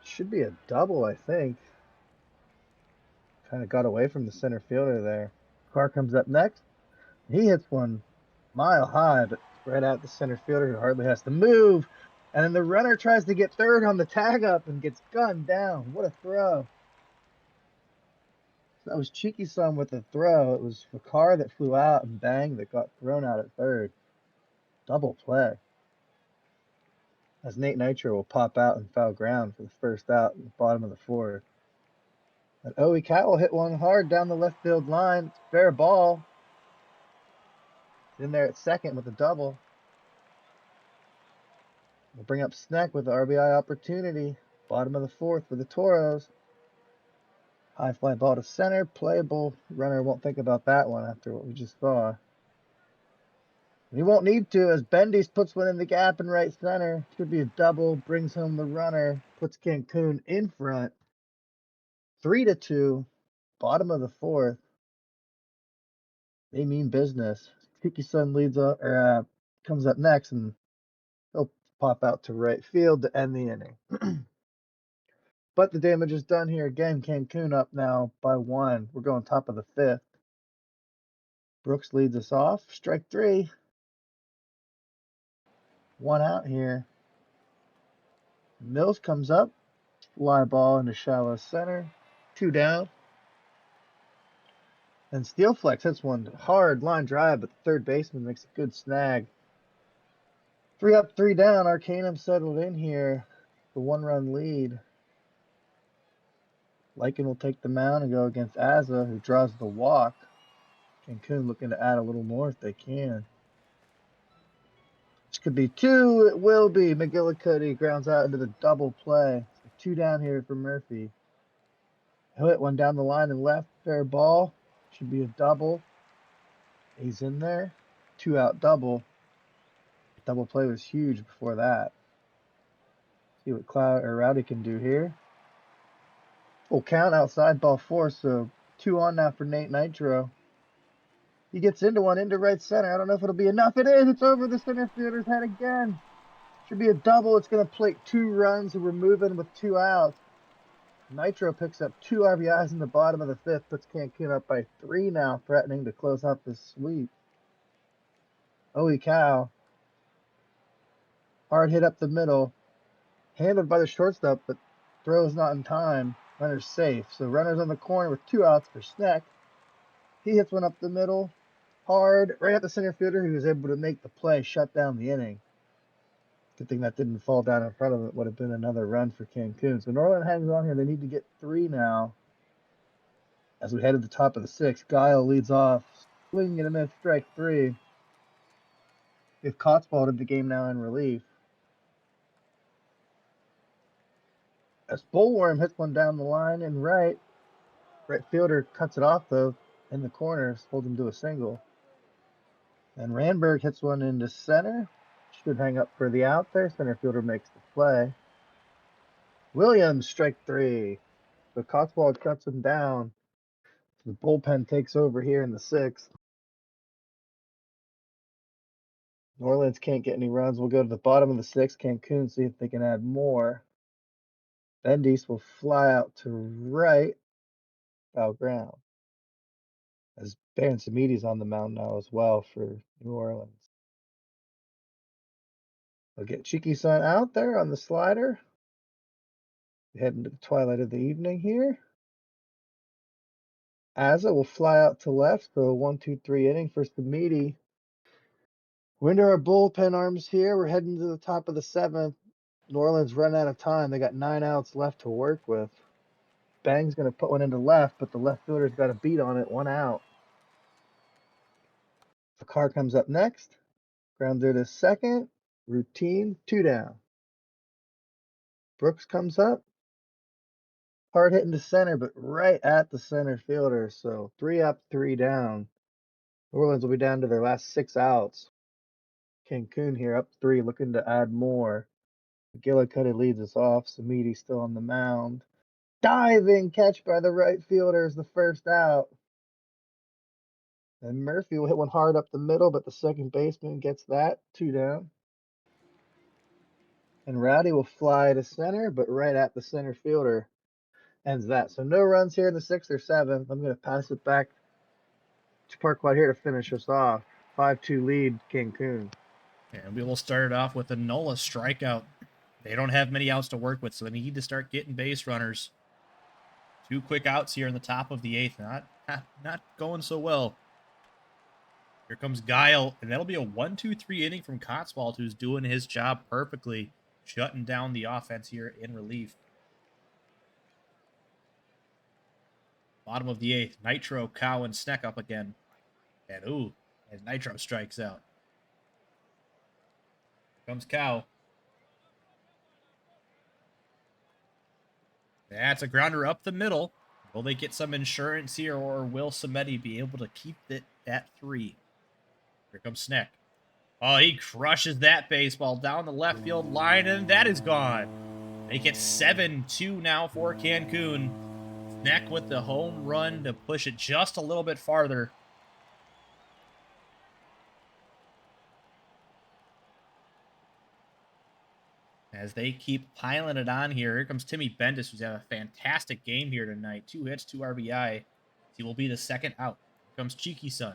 Should be a double, I think. Kind of got away from the center fielder there. Carr comes up next. He hits one mile high, but right at the center fielder who hardly has to move. And then the runner tries to get third on the tag up and gets gunned down. What a throw. That was Cheeky Son with the throw. It was Fakar that flew out and Bang that got thrown out at third. Double play. As Nate Nitro will pop out and foul ground for the first out in the bottom of the fourth. And Owie Cat will hit one hard down the left field line. It's fair ball. In there at second with a double. We'll bring up Sneck with the RBI opportunity. Bottom of the fourth for the Toros. High fly ball to center. Playable. Runner won't think about that one after what we just saw. He won't need to as Bendis puts one in the gap in right center. Should be a double. Brings home the runner. Puts Cancun in front. 3-2. Bottom of the fourth. They mean business. Kiki Sun leads up or comes up next and he'll pop out to right field to end the inning. But the damage is done here again. Cancun up now by 1. We're going top of the 5th. Brooks leads us off. Strike 3. 1 out here. Mills comes up. Fly ball into shallow center. 2 down. And Steelflex hits one hard line drive, but the third baseman makes a good snag. 3 up, 3 down. Arcanum settled in here. The 1-run lead. Lycan will take the mound and go against Azza, who draws the walk. Cancun looking to add a little more if they can. This could be 2. It will be. McGillicuddy grounds out into the double play. 2 down here for Murphy. He'll hit one down the line and left. Fair ball. Should be a double. He's in there. 2 out double. Double play was huge before that. See what Cloud or Rowdy can do here. Full count outside ball 4, so 2 on now for Nate Nitro. He gets into one into right center. I don't know if it'll be enough. It is. It's over the center fielder's head again. Should be a double. It's going to plate 2 runs, and we're moving with 2 outs. Nitro picks up 2 RBIs in the bottom of the 5th. Puts Cancun up by 3 now, threatening to close out this sweep. Holy cow. Hard hit up the middle. Handled by the shortstop, but throws not in time. Runner's safe. So runner's on the corner with 2 outs for Sneck. He hits one up the middle. Hard, right at the center fielder, who was able to make the play, shut down the inning. Good thing that didn't fall down in front of it. Would have been another run for Cancun. So Norland hangs on here. They need to get 3 now. As we head to the top of the 6th, Guile leads off. Swinging and a miss, strike 3. They've Cotswolded the game now in relief. As Bullworm hits one down the line and right. Right fielder cuts it off, though, in the corners, holds him to a single. And Randberg hits one into center. Should hang up for the out there. Center fielder makes the play. Williams, strike 3. So Cotswold cuts him down. The bullpen takes over here in the 6th. New Orleans can't get any runs. We'll go to the bottom of the 6th. Cancun, see if they can add more. Bendis will fly out to right, foul ground. As Baron Samedi's on the mound now as well for New Orleans. They'll get Cheeky-san out there on the slider. Heading to the twilight of the evening here. Azza will fly out to left for a 1-2-3 inning for Samedi. We're into our bullpen arms here. We're heading to the top of the 7th. New Orleans run out of time. They got 9 outs left to work with. Bang's going to put one into left, but the left fielder's got a beat on it, 1 out. The car comes up next. Grounder to second. Routine, 2 down. Brooks comes up. Hard hitting to center, but right at the center fielder. So 3 up, 3 down. New Orleans will be down to their last 6 outs. Cancun here up 3, looking to add more. McGillicuddy leads us off. Samedi still on the mound. Diving catch by the right fielder is the first out. And Murphy will hit one hard up the middle, but the second baseman gets that, 2 down. And Rowdy will fly to center, but right at the center fielder ends that. So no runs here in the 6th or 7th. I'm going to pass it back to Parkwide here to finish us off. 5-2 lead, Cancun. And we will start it off with a Nola strikeout. They don't have many outs to work with, so they need to start getting base runners. 2 quick outs here in the top of the 8th. Not going so well. Here comes Guile, and that'll be a 1-2-3 inning from Cotswold, who's doing his job perfectly, shutting down the offense here in relief. Bottom of the 8th, Nitro, Cow, and Sneck up again. And as Nitro strikes out. Here comes Cow. That's a grounder up the middle. Will they get some insurance here, or will Samedi be able to keep it at 3? Here comes Sneck. Oh, he crushes that baseball down the left field line, and that is gone. Make it 7-2 now for Cancun. Sneck with the home run to push it just a little bit farther. As they keep piling it on here comes Timmy Bendis, who's had a fantastic game here tonight. 2 hits, 2 RBI. He will be the second out. Here comes Cheeky-san.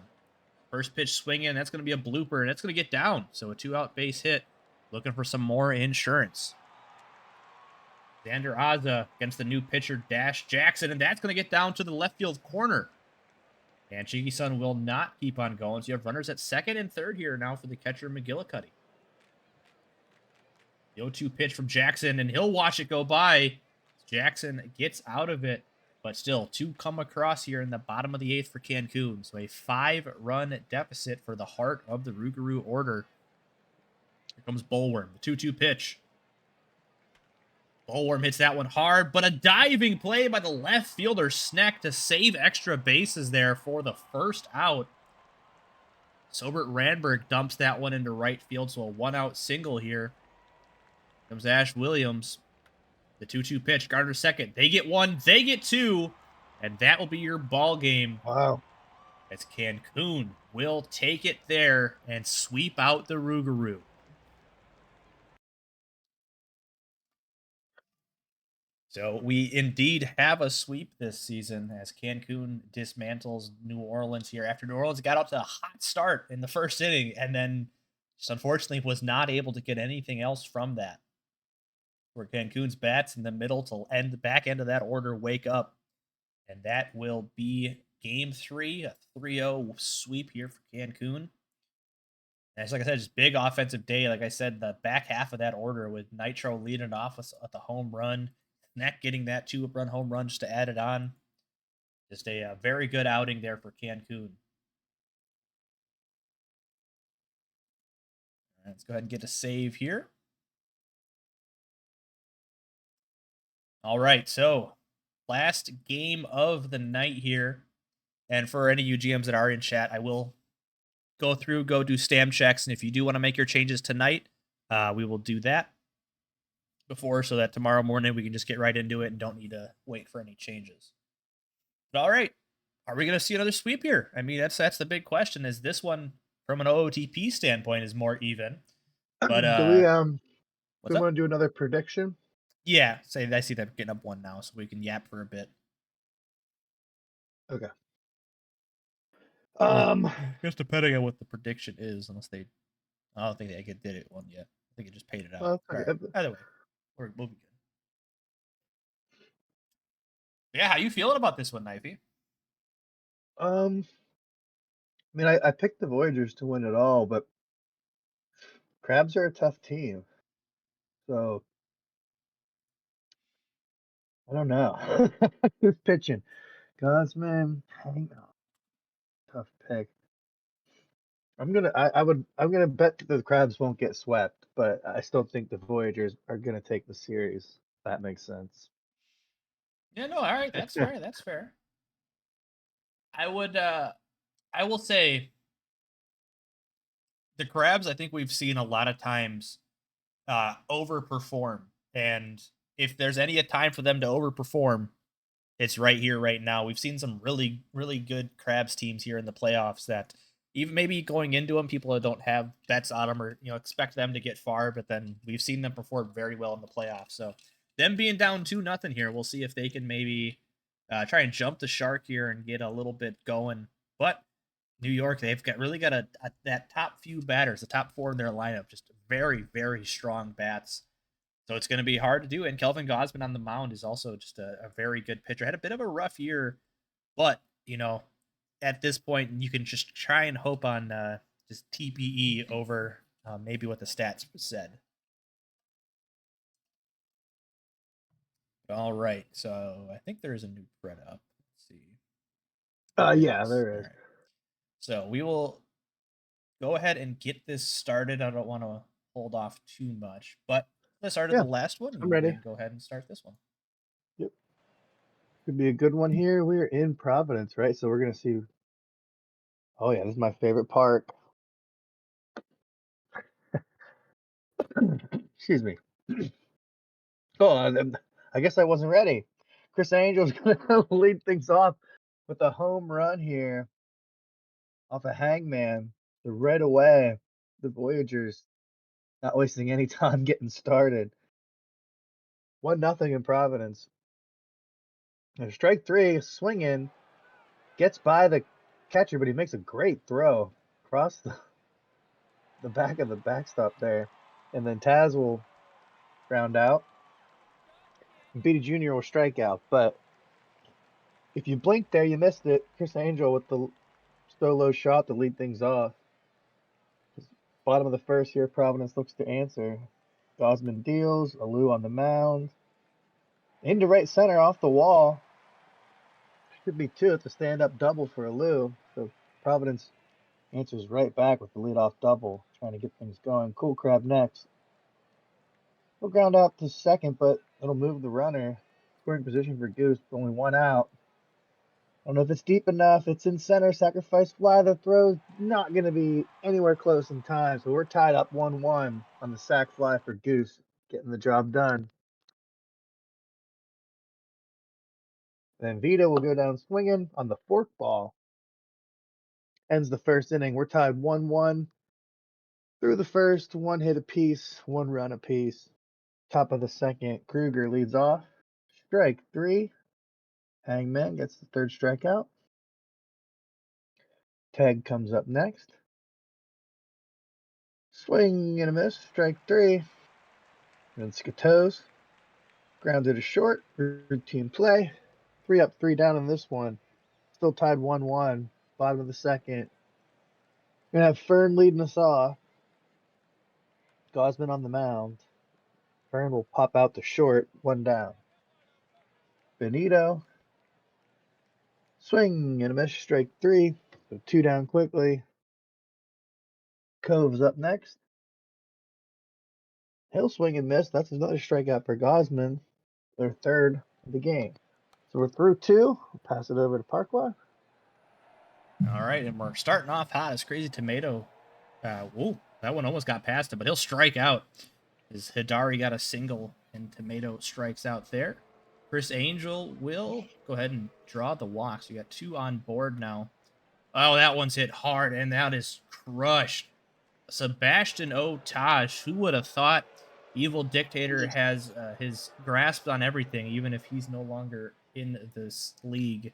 First pitch swinging. That's going to be a blooper, and it's going to get down. So a 2-out base hit. Looking for some more insurance. Xander Azza against the new pitcher, Dash Jackson, and that's going to get down to the left field corner. And Cheeky-san will not keep on going. So you have runners at second and third here now for the catcher, McGillicuddy. The 0-2 pitch from Jackson, and he'll watch it go by. Jackson gets out of it, but still 2 come across here in the bottom of the 8th for Cancun. So a 5-run deficit for the heart of the Rougarou order. Here comes Bullworm, the 2-2 pitch. Bullworm hits that one hard, but a diving play by the left fielder, Sneck, to save extra bases there for the first out. Sobert Randberg dumps that one into right field, so a 1-out single here. Comes Ash Williams. The 2-2 pitch, Gardner second. They get 1, they get 2, and that will be your ball game. Wow. As Cancun will take it there and sweep out the Rougarou. So we indeed have a sweep this season as Cancun dismantles New Orleans here after New Orleans got up to a hot start in the first inning and then just unfortunately was not able to get anything else from that. Where Cancun's bats in the middle to end the back end of that order wake up. And that will be game 3, a 3-0 sweep here for Cancun. And it's like I said, just big offensive day. Like I said, the back half of that order with Nitro leading off at the home run. Sneck getting that 2-run home run just to add it on. Just a very good outing there for Cancun. Right, let's go ahead and get a save here. All right, so last game of the night here. And for any UGMs that are in chat, I will go do stam checks. And if you do want to make your changes tonight, we will do that before so that tomorrow morning we can just get right into it and don't need to wait for any changes. But all right, are we going to see another sweep here? I mean, that's the big question. Is this one from an OOTP standpoint is more even. But Do we what's up? want to do another prediction? Yeah, say I see them getting up one now, so we can yap for a bit. Okay. I guess depending on what the prediction is, unless they, I don't think they did it one yet. I think it just paid it out. Well, All okay. right. Either way, we'll be good. Yeah, how you feeling about this one, Knifey? I mean, I picked the Voyagers to win it all, but Crabs are a tough team, so I don't know. Who's pitching? Gosman, hang on. Tough pick. I'm gonna bet that the Crabs won't get swept, but I still think the Voyagers are gonna take the series. If that makes sense. Yeah, no, all right, that's fair. That's fair. I would I will say the Crabs, I think we've seen a lot of times overperform. And if there's any a time for them to overperform, it's right here, right now. We've seen some really, really good Crabs teams here in the playoffs that even maybe going into them, people that don't have bets on them or expect them to get far, but then we've seen them perform very well in the playoffs. So them being down 2-0 here, we'll see if they can maybe try and jump the shark here and get a little bit going. But New York, they've got that top few batters, the top four in their lineup, just very, very strong bats. So it's going to be hard to do. And Kelvin Gosman on the mound is also just a very good pitcher. Had a bit of a rough year, but at this point, you can just try and hope on just TPE over maybe what the stats said. All right, so I think there is a new thread up. Let's see. Yeah, Yes. there All is. right. So we will go ahead and get this started. I don't want to hold off too much, but I started Yeah, the last one. I'm You ready. can go ahead and start this one. Yep, could be a good one here. We're in Providence, right? So we're gonna see. Oh yeah, this is my favorite park. Excuse me. Oh, I guess I wasn't ready. Chris Angel's gonna lead things off with a home run here off a hangman. So right away, the Voyagers not wasting any time getting started. 1-0 in Providence. And strike three, swinging, gets by the catcher, but he makes a great throw across the back of the backstop there. And then Taz will ground out. And Beatty Jr. will strike out. But if you blinked there, you missed it. Chris Angel with the solo shot to lead things off. Bottom of the first here, Providence looks to answer. Gosman deals, Alou on the mound. Into right center off the wall. Should be two. It's a stand-up double for Alou. So Providence answers right back with the leadoff double, trying to get things going. Cool Crab next. He'll ground out to second, but it'll move the runner. Scoring position for Goose, only one out. I don't know if it's deep enough. It's in center, sacrifice fly. The throw's not going to be anywhere close in time, so we're tied up 1-1 on the sac fly for Goose, getting the job done. Then Vito will go down swinging on the fork ball. Ends the first inning. We're tied 1-1 through the first, one hit apiece, one run apiece. Top of the second, Kruger leads off. Strike three. Hangman gets the third strikeout. Tag comes up next. Swing and a miss. Strike three. Then Skatos grounded to short. Routine play. 3 up, 3 down in this one. Still tied 1-1. Bottom of the second. Gonna have Fern leading us off. Gosman on the mound. Fern will pop out to short. One down. Benito. Swing and a miss. Strike three. So 2 down quickly. Cove's up next. He'll swing and miss. That's another strikeout for Gosman. Their third of the game. So we're through 2. We'll pass it over to Parkway. All right, and we're starting off hot. It's Crazy Tomato. Whoa, that one almost got past him, but he'll strike out. As Hidari got a single, and Tomato strikes out there. Chris Angel will go ahead and draw the walk. So you got 2 on board now. Oh, that one's hit hard, and that is crushed. Sebastian Otage. Who would have thought Evil Dictator has his grasp on everything, even if he's no longer in this league.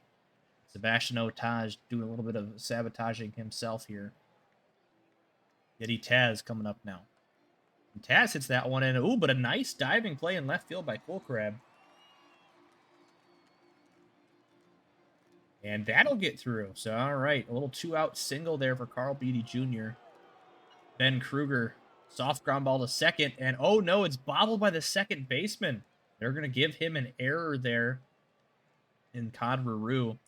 Sebastian Otage doing a little bit of sabotaging himself here. Yeti Taz coming up now. And Taz hits that one in. Ooh, but a nice diving play in left field by Cool Crab. And that'll get through. So, all right. A little 2-out single there for Carl Beatty Jr. Ben Kruger, soft ground ball to second. And, oh, no, it's bobbled by the second baseman. They're going to give him an error there in Converu.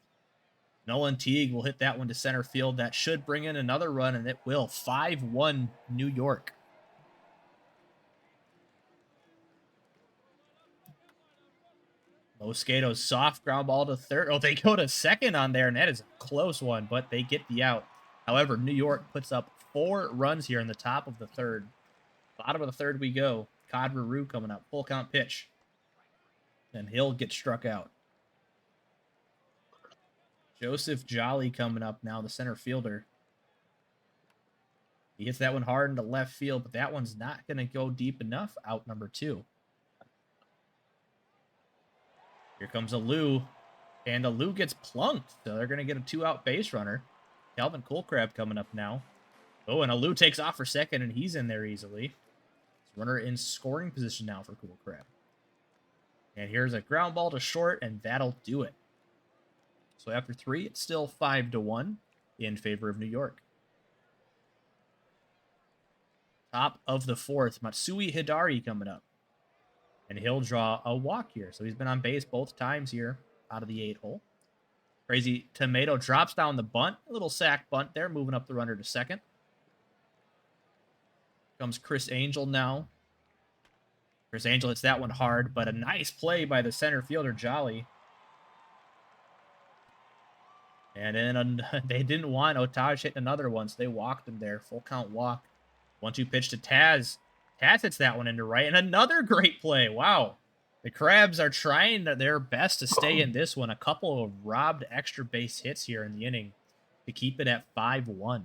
Nolan Teague will hit that one to center field. That should bring in another run, and it will. 5-1 New York. Mosquito's soft ground ball to third. Oh, they go to second on there, and that is a close one, but they get the out. However, New York puts up 4 runs here in the top of the third. Bottom of the third we go. Converu coming up. Full count pitch. And he'll get struck out. Joseph Jolly coming up now, the center fielder. He hits that one hard into left field, but that one's not going to go deep enough. Out number 2. Here comes Alou, and Alou gets plunked, so they're going to get a 2-out base runner. Calvin Coolcrab coming up now. Oh, and Alou takes off for second, and he's in there easily. Runner in scoring position now for Coolcrab. And here's a ground ball to short, and that'll do it. So after 3, it's still 5-1 in favor of New York. Top of the 4th, Matsui Hidari coming up. And he'll draw a walk here. So he's been on base both times here out of the 8-hole. Crazy Tomato drops down the bunt. A little sack bunt there, moving up the runner to second. Comes Chris Angel now. Chris Angel hits that one hard, but a nice play by the center fielder, Jolly. And then they didn't want Otage hitting another one, so they walked him there. Full count walk. 1-2 pitch to Taz. Taz hits that one into right, and another great play. Wow. The Crabs are trying their best to stay in this one. A couple of robbed extra base hits here in the inning to keep it at 5-1.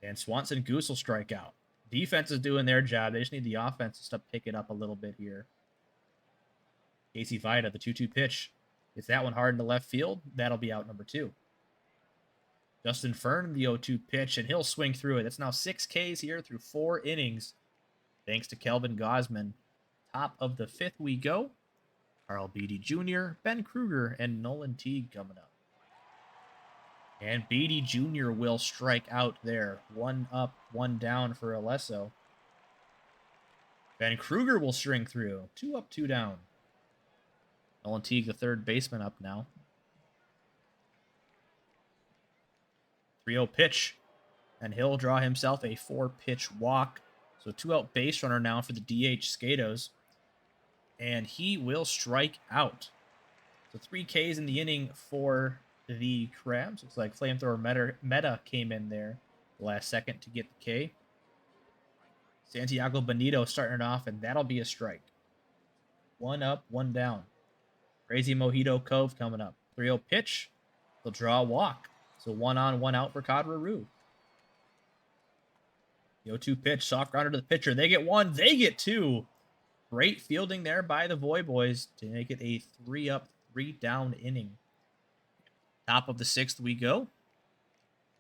And Swanson Goose will strike out. Defense is doing their job. They just need the offense to pick it up a little bit here. Casey Vida, the 2-2 pitch. Gets that one hard into left field. That'll be out number 2. Justin Fern, the 0-2 pitch, and he'll swing through it. That's now 6 Ks here through 4 innings. Thanks to Kelvin Gosman. Top of the 5th we go. Carl Beatty Jr., Ben Kruger, and Nolan Teague coming up. And Beatty Jr. will strike out there. 1 up, 1 down for Alesso. Ben Kruger will string through. 2 up, 2 down. Nolan Teague, the third baseman, up now. 3-0 pitch. And he'll draw himself a 4-pitch walk. So 2-out base runner now for the DH Skatos. And he will strike out. So 3 Ks in the inning for the Crabs. Looks like Flamethrower Meta came in there the last second to get the K. Santiago Benito starting it off, and that'll be a strike. 1 up, 1 down. Crazy Mojito Cove coming up. 3-0 pitch. He'll draw a walk. So 1 on, 1 out for Converu. The 0-2 pitch, soft grounder to the pitcher. They get 1, they get 2. Great fielding there by the Voy Boys to make it a 3 up, 3 down inning. Top of the 6th we go.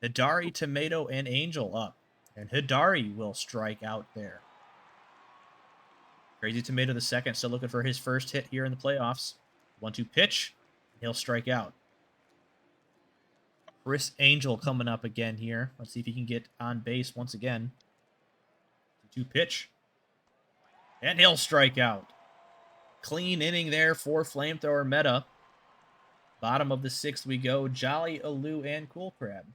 Hidari, Tomato, and Angel up. And Hidari will strike out there. Crazy Tomato the second, still looking for his first hit here in the playoffs. 1-2 pitch. He'll strike out. Chris Angel coming up again here. Let's see if he can get on base once again. 2 pitch. And he'll strike out. Clean inning there for Flamethrower Meta. Bottom of the 6th we go. Jolly, Alou, and Cool Crab.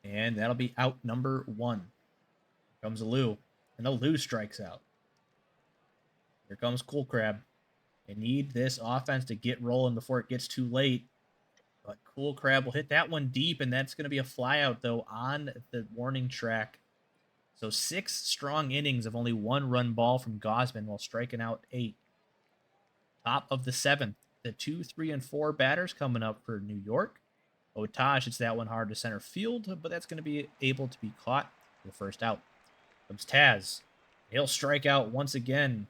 And that'll be out number 1. Here comes Alou. And Alou strikes out. Here comes Cool Crab. They need this offense to get rolling before it gets too late. But Cool Crab will hit that one deep, and that's going to be a flyout, though, on the warning track. So 6 strong innings of only 1 run ball from Gosman while striking out 8. Top of the 7th, the 2, 3, and 4 batters coming up for New York. Otaj hits that one hard to center field, but that's going to be able to be caught for the first out. Comes Taz. He'll strike out once again.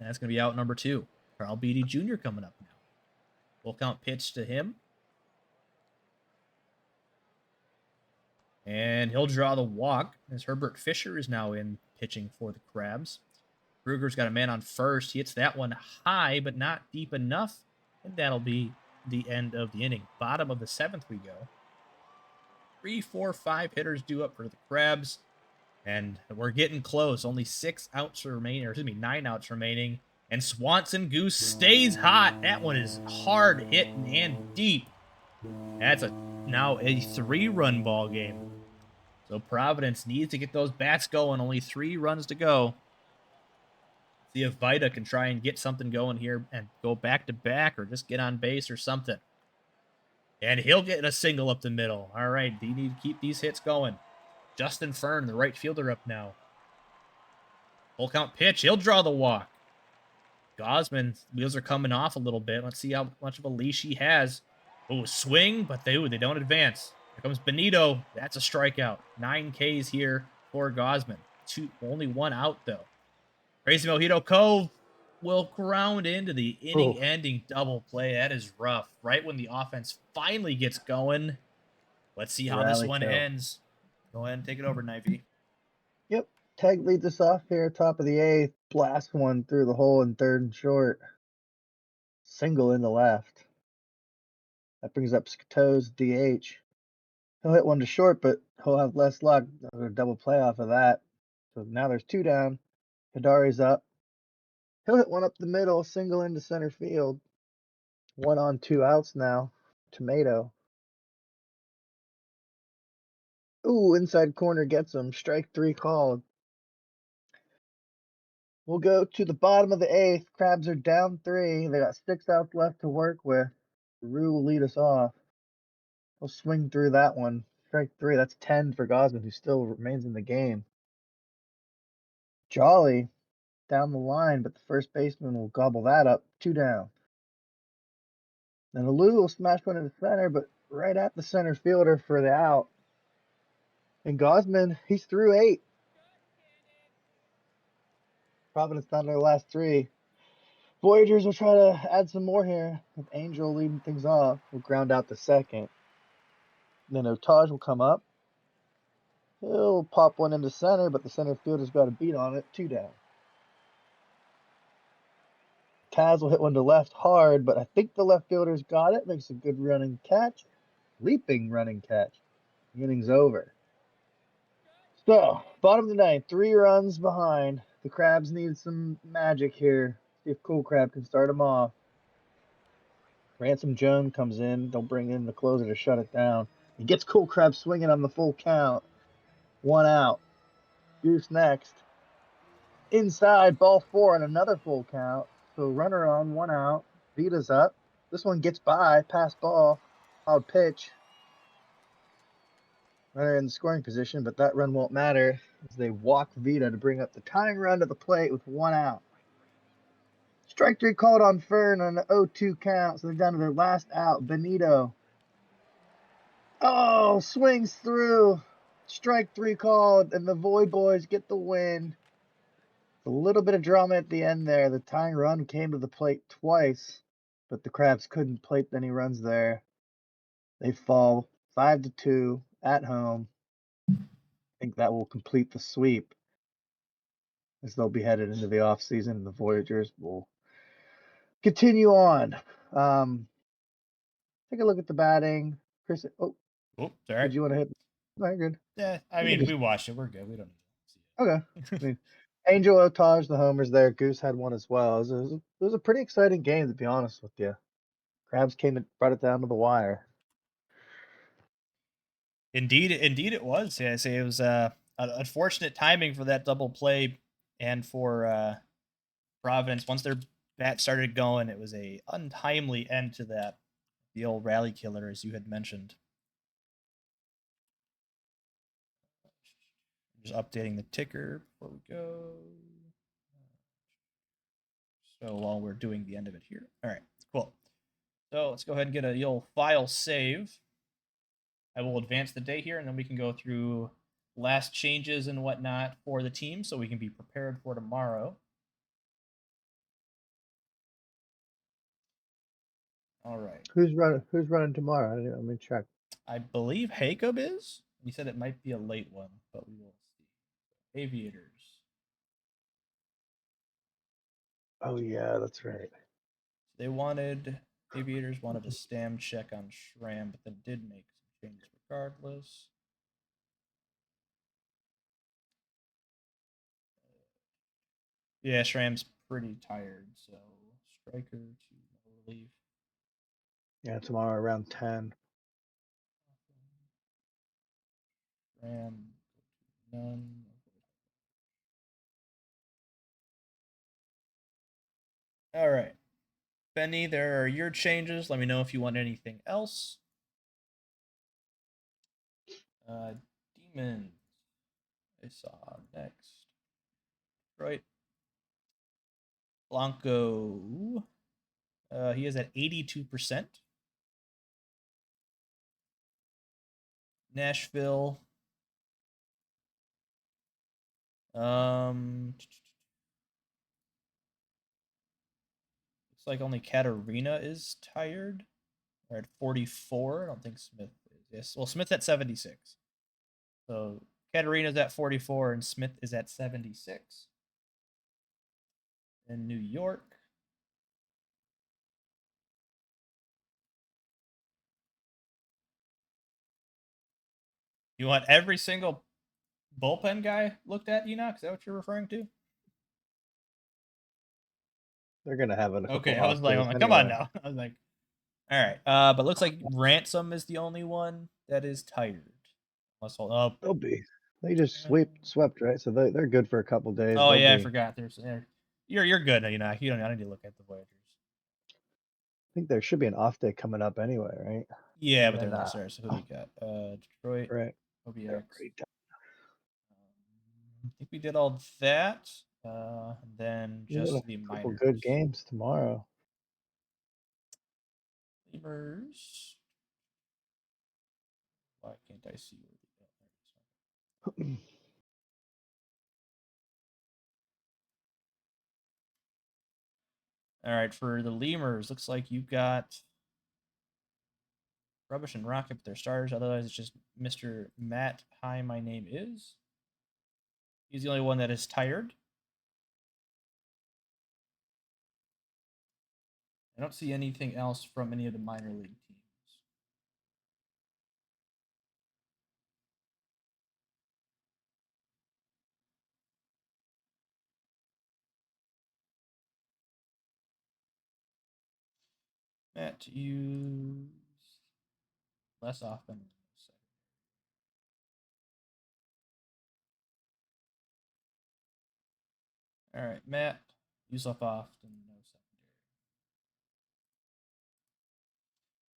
And that's going to be out number 2. Carl Beatty Jr. coming up now. Full count pitch to him. And he'll draw the walk as Herbert Fisher is now in pitching for the Crabs. Kruger's got a man on first. He hits that one high, but not deep enough. And that'll be the end of the inning. Bottom of the 7th we go. 3, 4, 5 hitters due up for the Crabs. And we're getting close. Only 6 outs remaining, or excuse me, 9 outs remaining. And Swanson Goose stays hot. That one is hard hitting and deep. That's now a 3-run ball game. So Providence needs to get those bats going. Only 3 runs to go. See if Vita can try and get something going here and go back to back or just get on base or something. And he'll get a single up the middle. All right, they need to keep these hits going. Justin Fern, the right fielder, up now. Full count pitch. He'll draw the walk. Gosman's wheels are coming off a little bit. Let's see how much of a leash he has. Oh, swing, but they don't advance. Here comes Benito. That's a strikeout. 9 Ks here for Gosman. Only 1 out, though. Crazy Mojito Cove will ground into the inning-ending double play. That is rough. Right when the offense finally gets going. Let's see how this one ends. Go ahead and take it over, Knifey. Yep. Tag leads us off here, top of the 8th. Blast one through the hole in 3rd and short. Single in the left. That brings up Scato's DH. He'll hit one to short, but he'll have less luck. A double play off of that. So now there's 2 down. Hidari's up. He'll hit one up the middle, single into center field. 1 on, 2 outs now. Tomato. Ooh, inside corner gets him. Strike 3 called. We'll go to the bottom of the 8th. Crabs are down 3. They got 6 outs left to work with. Rue will lead us off. He'll swing through that one. Strike 3. That's 10 for Gosman, who still remains in the game. Jolly down the line, but the first baseman will gobble that up. 2 down. Then Alou will smash one into center, but right at the center fielder for the out. And Gosman, he's through 8. Providence down to their last 3. Voyagers will try to add some more here, with Angel leading things off. We'll ground out the second. Then Otaj will come up. He'll pop one into center, but the center fielder's got a beat on it. 2 down. Taz will hit one to left hard, but I think the left fielder's got it. Makes a good running catch. Leaping running catch. The inning's over. So, bottom of the 9th, 3 runs behind. The Crabs need some magic here. See if Cool Crab can start them off. Ransom Jones comes in. They'll bring in the closer to shut it down. He gets Cool Crab swinging on the full count. 1 out. Goose next. Inside, ball 4 and another full count. So runner on, 1 out. Vita's up. This one gets by. Pass ball. Foul pitch. Runner in the scoring position, but that run won't matter as they walk Vita to bring up the tying run to the plate with 1 out. Strike 3 called on Fern on the 0-2 count, so they're down to their last out. Benito. Oh, swings through. Strike 3 called, and the Void Boys get the win. A little bit of drama at the end there. The tying run came to the plate twice, but the Crabs couldn't plate any runs there. They fall 5-2 at home. I think that will complete the sweep as they'll be headed into the offseason, and the Voyagers will continue on. Take a look at the batting. Chris, sorry. Did you want to hit? No, good. Yeah, I mean, we watched it. We're good. We don't need to see it. Okay. I mean, Angel Otaj, the homers there. Goose had one as well. It was a pretty exciting game, to be honest with you. Crabs came and brought it down to the wire. Indeed it was. Yeah, I say it was unfortunate timing for that double play and for Providence. Once their bat started going, it was a untimely end to that. The old rally killer, as you had mentioned. Just updating the ticker before we go. So while we're doing the end of it here. All right, cool. So let's go ahead and get a old file save. I will advance the day here, and then we can go through last changes and whatnot for the team so we can be prepared for tomorrow. All right. Who's running tomorrow? Let me check. I believe Jacob is. He said it might be a late one, but we will see. Aviators. Oh yeah, that's right. They wanted Aviators wanted a stam check on Shram, but then did make some changes regardless. Yeah, Shram's pretty tired, so striker to no relief. Yeah, tomorrow around 10. Shram, none. All right. Benny, there are your changes. Let me know if you want anything else. Demons. I saw next. Right. Blanco. He is at 82%. Nashville. Looks like only Katarina is tired. Or at 44. I don't think Smith is. Yes. Well, Smith's at 76. So Katarina's at 44 and Smith is at 76. In New York. You want every single bullpen guy looked at, Enoch? Is that what you're referring to? They're gonna have a couple Okay, off days I'm like, come on anyway. now. I was like, all right. But looks like Ransom is the only one that is tired. Let's hold up. They'll be. They just swept, right? So they're good for a couple days. Oh They'll yeah, I be. forgot. There's you're good. You know, you don't. I need to look at the Voyagers. I think there should be an off day coming up anyway, right? Yeah, And but they're then not there. So who we got? Detroit, right. OBX. They're pretty tough. I think we did all that. And then We got just a the couple minors. good games tomorrow. Lemurs. Why can't I see where All right, for the Lemurs, looks like you got Rubbish and Rocket, but they're starters. Otherwise, it's just Mr. Matt. Hi, my name is. He's the only one that is tired. I don't see anything else from any of the minor league teams. Matt, use less often. All right, Matt, use up often, no secondary.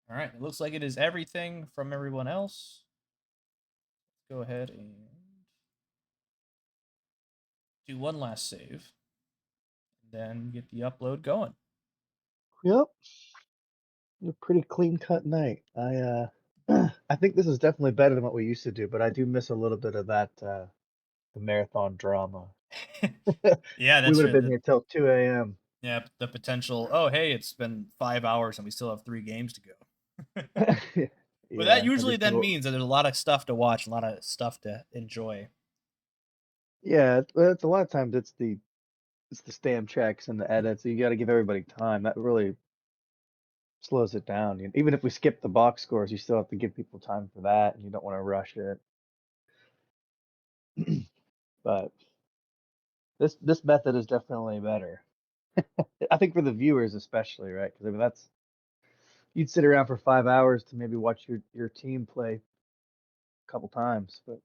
All right, it looks like it is everything from everyone else. Let's go ahead and do one last save, and then get the upload going. Yep. A pretty clean cut night. I think this is definitely better than what we used to do, but I do miss a little bit of that the marathon drama. Yeah, We that's would have true. been here till 2 a.m. Yeah, the potential. Oh, hey, it's been 5 hours and we still have 3 games to go. But that Yeah, every usually then single. means that there's a lot of stuff to watch, a lot of stuff to enjoy. Yeah, it's a lot of times it's the stamp checks and the edits. You got to give everybody time. That really slows it down. Even if we skip the box scores, you still have to give people time for that, and you don't want to rush it. But this method is definitely better. I think for the viewers especially, right? Because I mean that's you'd sit around for 5 hours to maybe watch your team play a couple times, but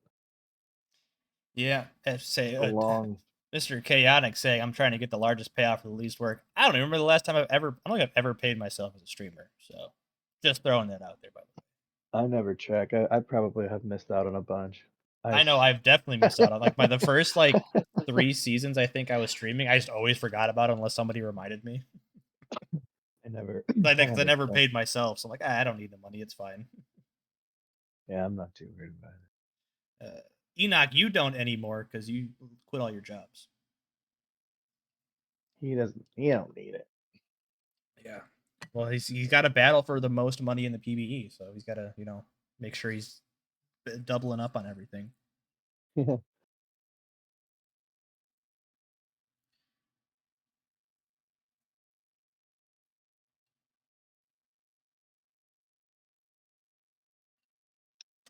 Yeah, say a long. Mr. Chaotic saying I'm trying to get the largest payoff for the least work. I don't even remember the last time I don't think I've ever paid myself as a streamer. So just throwing that out there, by the way. I never check. I probably have missed out on a bunch. I know I've definitely missed out on like the first like 3 seasons I think I was streaming. I just always forgot about it unless somebody reminded me. I never, Like I I never never played. paid myself, so I'm like, I don't need the money. It's fine. Yeah, I'm not too worried about it. Enoch, you don't anymore because you quit all your jobs. He doesn't. He don't need it. Yeah. Well, he's got to battle for the most money in the PBE, so he's got to make sure he's doubling up on everything.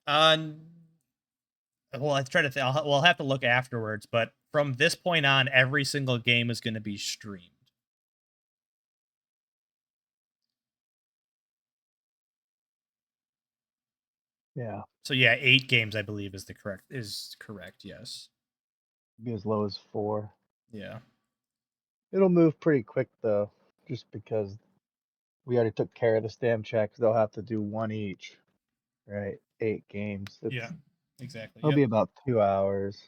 Uh, well, I try to. We'll have to look afterwards, but from this point on, every single game is going to be streamed. Yeah, So yeah, 8 games I believe is correct. Yes. be as low as 4. Yeah. It'll move pretty quick though, just because we already took care of the stamp checks. They'll have to do one each, right? 8 games. Yeah. Exactly. It'll Yep. be about 2 hours.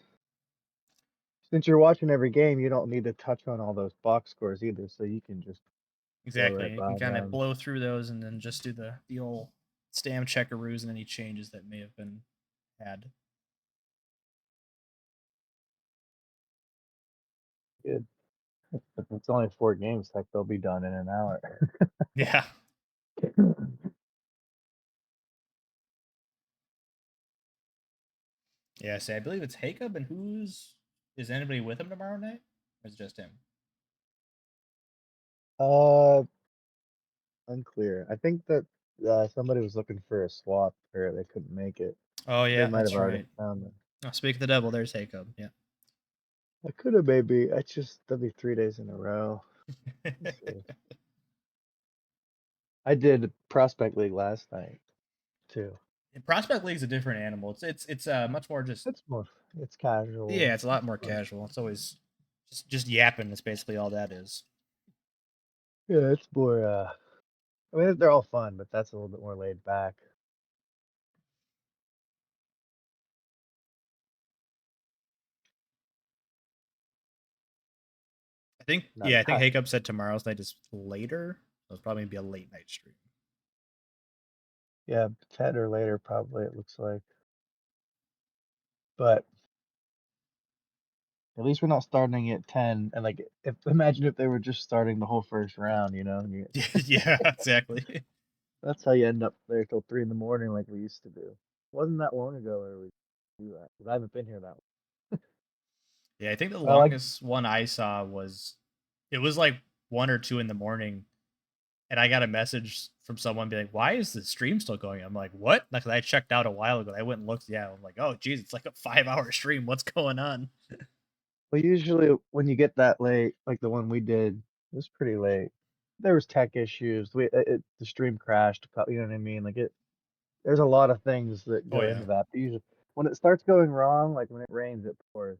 Since you're watching every game, you don't need to touch on all those box scores either, so you can just blow Exactly. right You can by kind of them. blow through those and then just do the old stamp checkaroos and any changes that may have been had. Good. If it's only 4 games, heck, they'll be done in an hour. Yeah. Yeah. See, I believe it's Jacob, and is anybody with him tomorrow night? Or is it just him? uh, Unclear. I think that somebody was looking for a swap, or they couldn't make it. Oh They yeah, might have that's already right. found them. Oh, speak of the devil, there's Jacob. Yeah. I could have maybe. I just that'd be 3 days in a row. Let's see. I did Prospect League last night too. Prospect League's a different animal. It's much more just It's more. It's casual. yeah, it's a lot It's more fun. casual. It's always just yapping. That's basically all that is. Yeah, it's more. I mean, they're all fun, but that's a little bit more laid back. I think Not. yeah, I think Jacob said tomorrow's night is later. So it's probably gonna be a late night stream. Yeah, 10 or later probably. It looks like, but at least we're not starting at 10. And like, if imagine if they were just starting the whole first round, and Yeah, exactly. that's how you end up there till 3 in the morning, like we used to do. Wasn't that long ago where we do that? 'Cause I haven't been here that long. Yeah, I think the But I like. longest one I saw was it was like 1 or 2 in the morning, and I got a message from someone being like, "Why is the stream still going?" I'm like, "What?" Like I checked out a while ago. I went and looked. Yeah, I'm like, "Oh, geez, it's like a 5 hour stream. What's going on?" Well, usually when you get that late, like the one we did, it was pretty late. There was tech issues. The stream crashed. You know what I mean? Like it. There's a lot of things that Oh go yeah. into that. But usually, when it starts going wrong, like when it rains, it pours.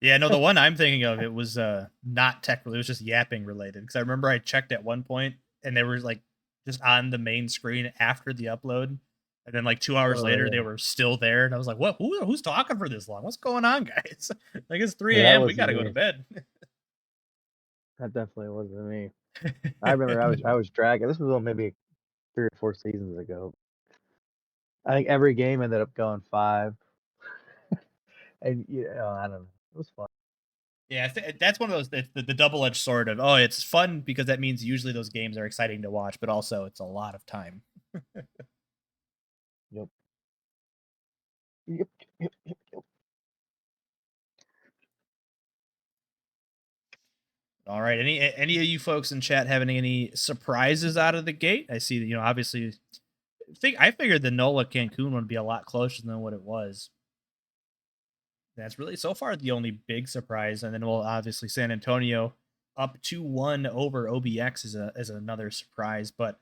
Yeah, no, the one I'm thinking of, it was not tech related, it was just yapping related. Because I remember I checked at one point and they were like just on the main screen after the upload. And then like 2 hours Oh later they yeah. were still there. And I was like, what who's talking for this long? What's going on, guys? Like it's 3 Yeah, that a.m. We wasn't gotta go to me. bed. That definitely wasn't me. I remember I was dragging. This was maybe 3 or 4 seasons ago. I think every game ended up going 5, and I don't know. It was fun. Yeah, that's one of those the double-edged sword of, oh, it's fun because that means usually those games are exciting to watch, but also it's a lot of time. Yep. Yep. Yep. Yep. Yep. All right. Any of you folks in chat having any surprises out of the gate? I see that, obviously I figured the NOLA Cancun would be a lot closer than what it was. That's really so far the only big surprise. And then obviously San Antonio up 2-1 over OBX is another surprise. But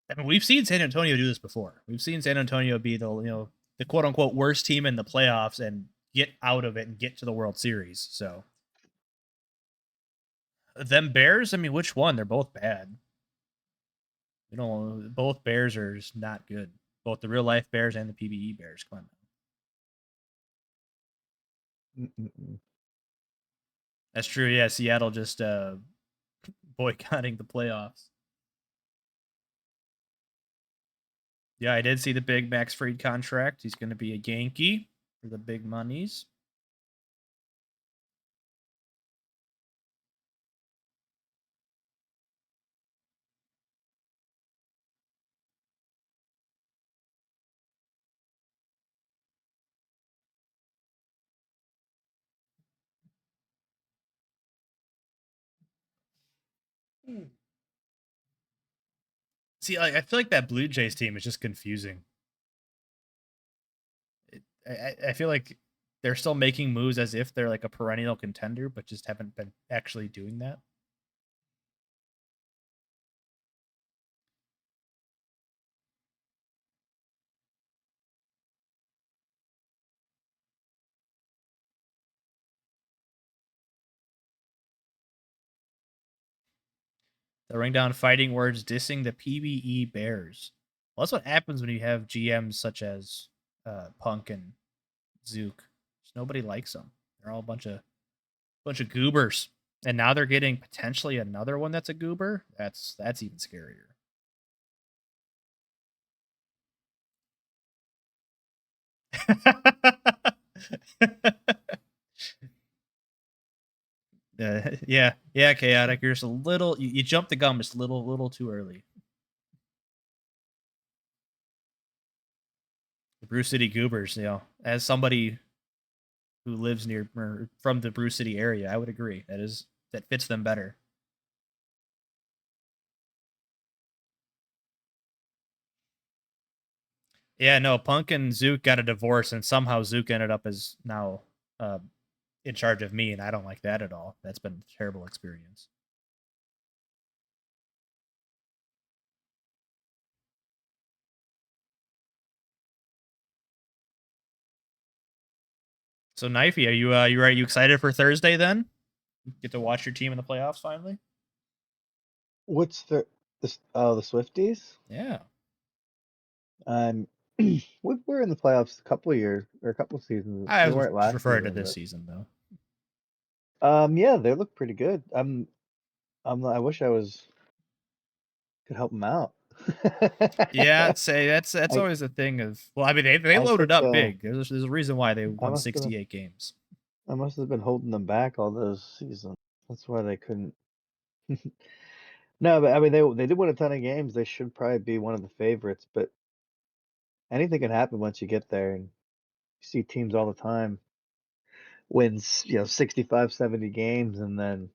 I mean, we've seen San Antonio do this before. We've seen San Antonio be the quote unquote worst team in the playoffs and get out of it and get to the World Series. So them Bears, I mean, which one? They're both bad. Both Bears are just not good. Both the real life Bears and the PBE Bears. Come on. Mm-mm-mm. That's true. Yeah, Seattle just boycotting the playoffs. Yeah, I did see the big Max Fried contract. He's going to be a Yankee for the big monies. See, I feel like that Blue Jays team is just confusing. I feel like they're still making moves as if they're like a perennial contender, but just haven't been actually doing that. Throwing down fighting words, dissing the PBE Bears. Well, that's what happens when you have GMs such as Punk and Zook. Just nobody likes them. They're all a bunch of goobers, and now they're getting potentially another one that's a goober. That's even scarier. Yeah, chaotic. You're just a little. You jumped the gun just a little too early. The Brew City Goobers, as somebody who lives near or from the Brew City area, I would agree. That fits them better. Yeah, no, Punk and Zook got a divorce, and somehow Zook ended up as now uh, in charge of me, and I don't like that at all. That's been a terrible experience. So, Knifey, are you excited for Thursday then? Get to watch your team in the playoffs finally? What's the Swifties? Yeah. Um, we were in the playoffs a couple of years or a couple of seasons. I We was weren't just last referring to season, this but season though. yeah, they look pretty good. I wish I could help them out. Yeah, say that's I always a thing of well, I mean they I loaded think up big. There's a reason why they I won must have 68 games. I must have been holding them back all those seasons. That's why they couldn't. No, but I mean they did win a ton of games. They should probably be one of the favorites, but anything can happen once you get there, and you see teams all the time wins, 65, 70 games and then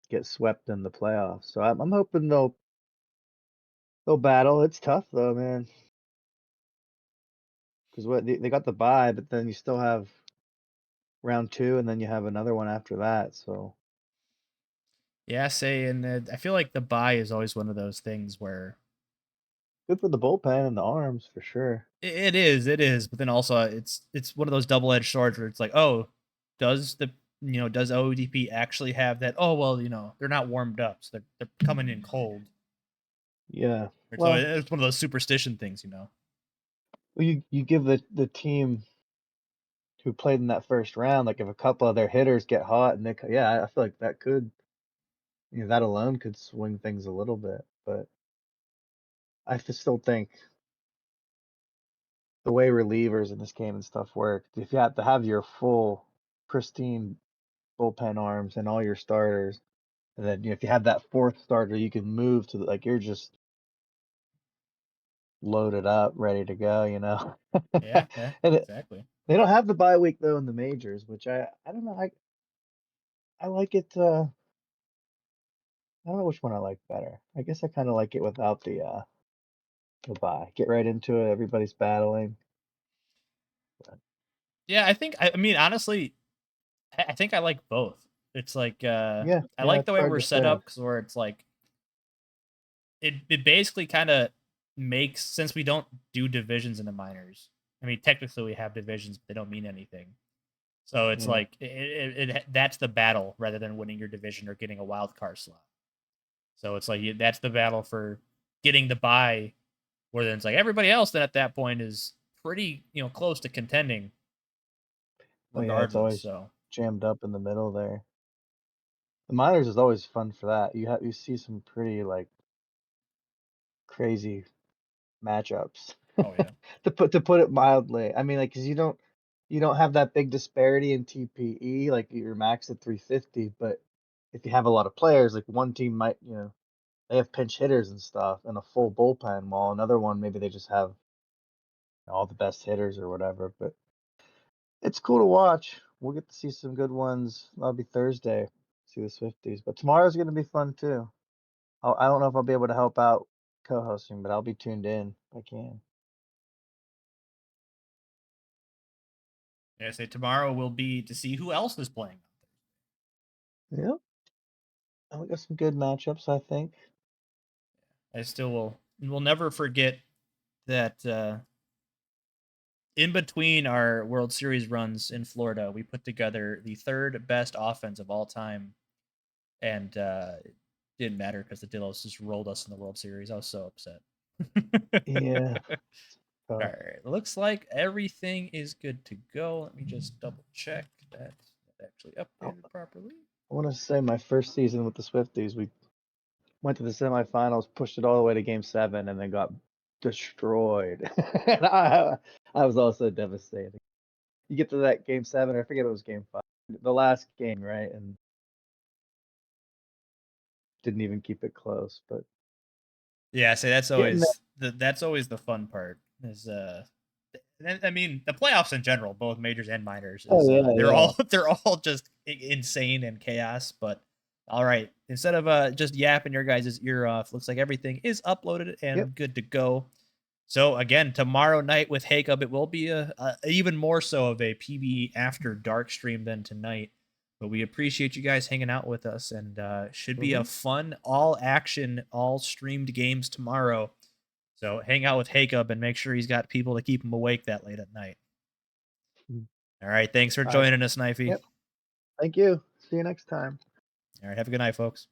get swept in the playoffs. So I'm hoping they'll battle. It's tough though, man, because what they got the bye, but then you still have round two, and then you have another one after that. So Yeah, say and I feel like the buy is always one of those things where good for the bullpen and the arms for sure. it is, but then also it's one of those double-edged swords where it's like, oh, does the does ODP actually have that? Oh well, they're not warmed up, so they're coming in cold. Yeah. So Well, it's one of those superstition things. you give the team who played in that first round, like if a couple of their hitters get hot and yeah, I feel like that could, that alone could swing things a little bit. But still think the way relievers in this game and stuff work, if you have to have your full pristine bullpen arms and all your starters, and then if you have that fourth starter, you can move to like you're just loaded up, ready to go, Yeah, And exactly. they don't have the bye week though in the majors, which I don't know. I like it. I don't know which one I like better. I guess I kind of like it without the bye. Get right into it. Everybody's battling. Yeah, I mean honestly, I think I like both. It's like Yeah, I yeah. like the It's way hard we're to set say. up because where it's like it basically kind of makes since we don't do divisions in the minors. I mean, technically we have divisions, but they don't mean anything. So it's Yeah. like that's the battle rather than winning your division or getting a wild card slot. So it's like that's the battle for getting the bye. Where then it's like everybody else then at that point is pretty close to contending Oh yeah. It's regardless. always So jammed up in the middle there. The minors is always fun for that. You see some pretty like crazy matchups. Oh yeah. To put it mildly. I mean, like, 'cause you don't have that big disparity in TPE, like you're max at 350, but if you have a lot of players, like one team might, they have pinch hitters and stuff and a full bullpen, while another one maybe they just have all the best hitters or whatever. But it's cool to watch. We'll get to see some good ones. That'll be Thursday. See the Swifties, but tomorrow's gonna be fun too. I don't know if I'll be able to help out co-hosting, but I'll be tuned in if I can. Yeah, I say tomorrow will be to see who else is playing. Yep. And we got some good matchups, I think. I still will never forget that in between our World Series runs in Florida, we put together the third best offense of all time, and it didn't matter because the Dillos just rolled us in the World Series. I was so upset. Yeah. All right, looks like everything is good to go. Let me just double check that it actually I updated properly. want to say my first season with the Swifties, we went to the semifinals, pushed it all the way to Game 7, and then got destroyed. And I was also devastated. You get to that Game 7, or I forget it was Game 5, the last game, right? And didn't even keep it close. But Yeah, so getting there. that's always the fun part. Is I mean the playoffs in general, both majors and minors, Oh is yeah, they're yeah. all they're all just insane and chaos. But all right, instead of just yapping your guys' ear off, looks like everything is uploaded Yep. and good to go. So again, tomorrow night with Hakeup, it will be a even more so of a PB after dark stream than tonight. But we appreciate you guys hanging out with us, and should be a Hmm. fun all action, all streamed games tomorrow. So hang out with Hakeup and make sure he's got people to keep him awake that late at night. All right, thanks for All right. joining us, Knifey. Yep. Thank you. See you next time. All right, have a good night, folks.